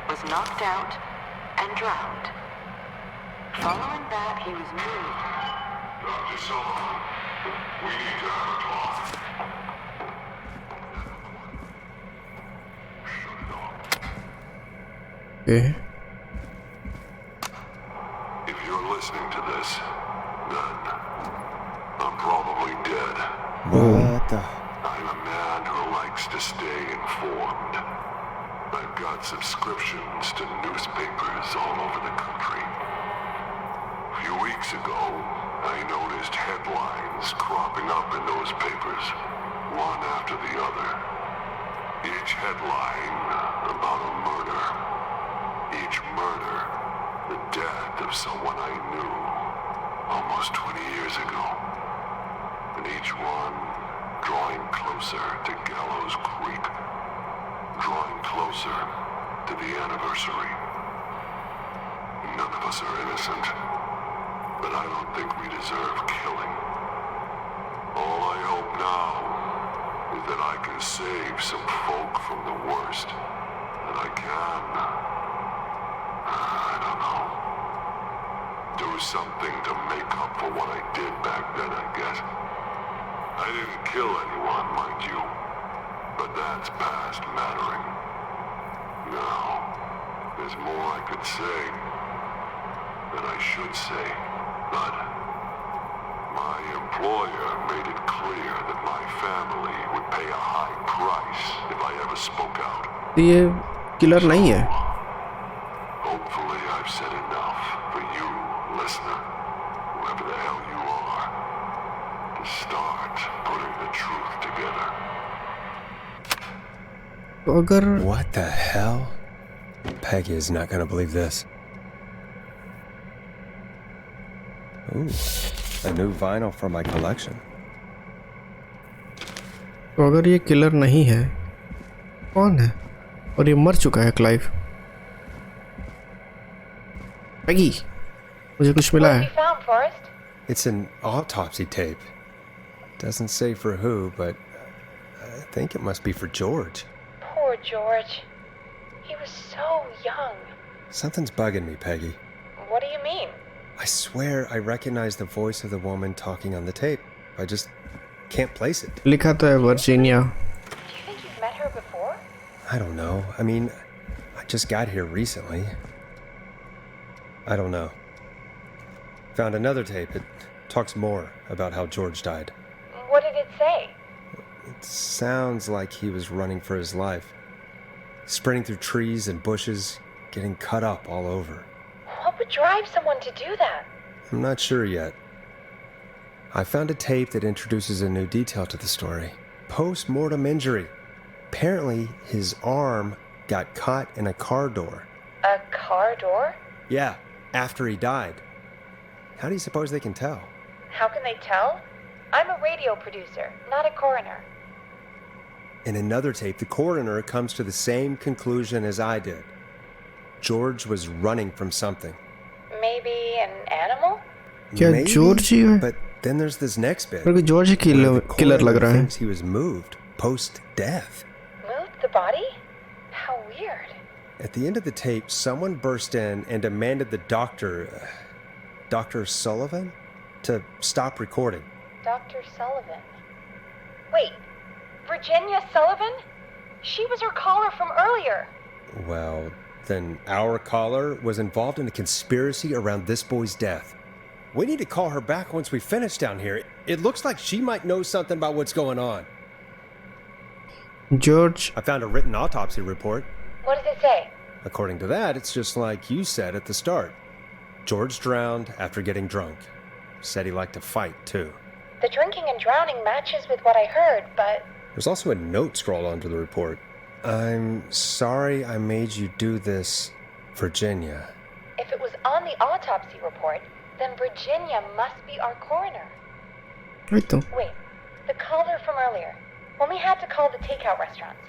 was knocked out, and drowned. Following that, he was moved. Dr. Sullivan, we need to have a talk. Shut it off. Okay. If you're listening to this, then I'm probably dead. What the? I'm a man who likes to stay informed. I've got subscriptions to newspapers all over the country. A few weeks ago, I noticed headlines cropping up in those papers, one after the other. Each headline about a murder. Each murder, the death of someone I knew almost 20 years ago. And each one drawing closer to Gallows Creek. Drawing closer to the anniversary. None of us are innocent, but I don't think we deserve killing. All I hope now is that I can save some folk from the worst. That I can. I don't know. Do something to make up for what I did back then, I guess. I didn't kill anyone, mind you. But that's past mattering. Now, there's more I could say. That I should say. But my employer made it clear that my family would pay a high price if I ever spoke out. ये killer नहीं है। Hopefully I've said enough for you, listener, whoever the hell you are, to start putting the truth together. तो अगर What the hell? Peggy is not gonna believe this. Ooh, a new vinyl for my collection. तो अगर ये killer नहीं है, कौन है? और ये मर चुका है क्लाइव। पैगी, मुझे कुछ मिला What है। have you found, Forrest? It's an autopsy tape. Doesn't say for who, but I think it must be for George. Poor George. He was so young. Something's bugging me, Peggy. What do you mean? I swear I recognize the voice of the woman talking on the tape. I just can't place it. लिखा तो है Virginia. Do you think you've met her before? I don't know. I mean, I just got here recently. I don't know. Found another tape. It talks more about how George died. What did it say? It sounds like he was running for his life. Sprinting through trees and bushes, getting cut up all over. What would drive someone to do that? I'm not sure yet. I found a tape that introduces a new detail to the story. Post-mortem injury. Apparently, his arm got caught in a car door. A car door? Yeah, after he died. How do you suppose they can tell? How can they tell? I'm a radio producer, not a coroner. In another tape, the coroner comes to the same conclusion as I did. George was running from something. Maybe an animal? क्या Maybe, George ही है? but then there's this next bit. मेरे को George he where the killer लग coroner रहा है। thinks he was moved post-death. Moved the body? How weird. At the end of the tape, someone burst in and demanded the doctor, Dr. Sullivan, to stop recording. Dr. Sullivan. Wait, Virginia Sullivan? She was her caller from earlier. Well, then our caller was involved in a conspiracy around this boy's death. We need to call her back once we finish down here. It looks like she might know something about what's going on. George. I found a written autopsy report. What does it say? According to that, it's just like you said at the start. George drowned after getting drunk. Said he liked to fight, too. The drinking and drowning matches with what I heard, but... There's also a note scrawled onto the report. I'm sorry I made you do this, Virginia. If it was on the autopsy report, then Virginia must be our coroner. Wait, the caller from earlier, when we had to call the takeout restaurants,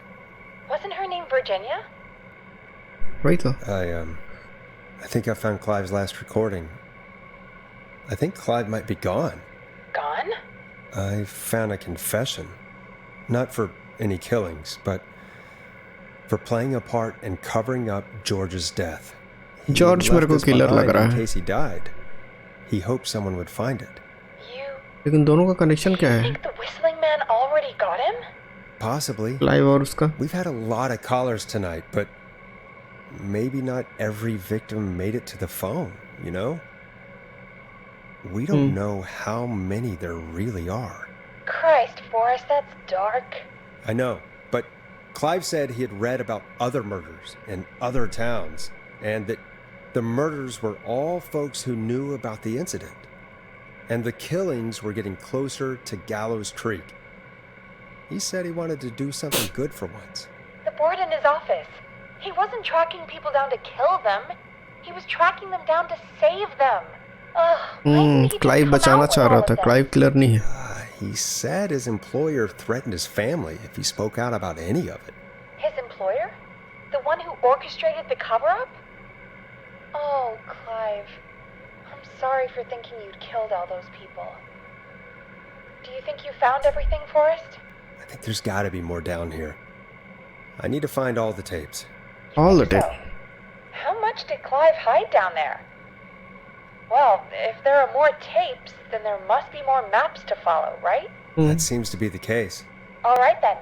wasn't her name Virginia? Right. I think I found Clive's last recording. I think Clive might be gone. Gone? I found a confession. Not for any killings, but for playing a part in covering up George's death. George मेरे को killer लग रहा है. In case he died. He hoped someone would find it. लेकिन दोनों का connection क्या है? You think the whistling man already got him? Possibly. Clive और उसका. We've had a lot of callers tonight, but maybe not every victim made it to the phone, you know? We don't know how many there really are. Christ, Forrest, that's dark. I know, but Clive said he had read about other murders in other towns, and that the murders were all folks who knew about the incident. And the killings were getting closer to Gallows Creek. He said he wanted to do something good for once. The board in his office. He wasn't tracking people down to kill them. He was tracking them down to save them. Clive बचाना चाह रहा था. Clive killer नहीं है. He said his employer threatened his family if he spoke out about any of it. His employer? The one who orchestrated the cover-up? Oh, Clive. I'm sorry for thinking you'd killed all those people. Do you think you found everything, Forrest? I think there's got to be more down here. I need to find all the tapes. All the tapes? How much did Clive hide down there? Well, if there are more tapes, then there must be more maps to follow, right? That seems to be the case. All right then.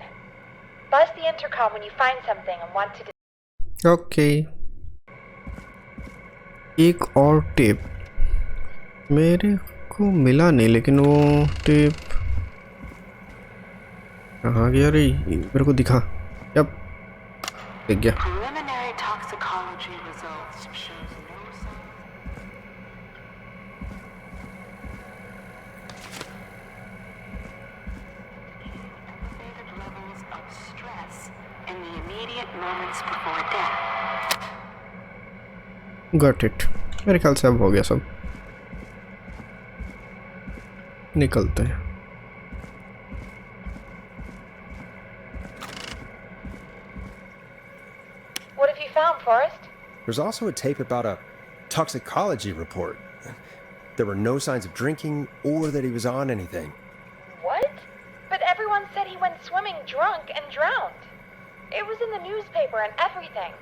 Buzz the intercom when you find something and want to... Okay. एक और tape मेरे को मिला नहीं, लेकिन वो tape कहाँ गया रे? मेरे को दिखा. यप, दिख गया. Preliminary toxicology results shows no elevated levels of stress in the immediate moments before death. Got it. मेरे ख्याल से अब हो गया सब. निकलते हैं. What have you found, Forrest? There's also a tape about a toxicology report. There were no signs of drinking or that he was on anything. What? But everyone said he went swimming drunk and drowned. It was in the newspaper and everything.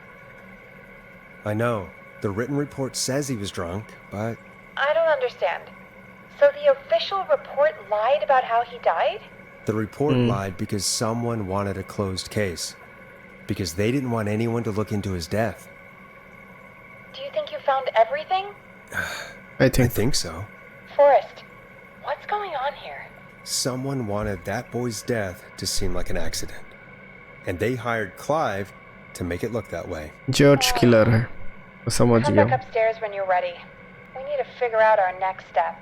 I know. The written report says he was drunk, but... I don't understand. So the official report lied about how he died? The report lied because someone wanted a closed case. Because they didn't want anyone to look into his death. Do you think you found everything? I think so. Forrest, what's going on here? Someone wanted that boy's death to seem like an accident. And they hired Clive to make it look that way. George killer है. समझ Come गया. back upstairs when you're ready. We need to figure out our next step.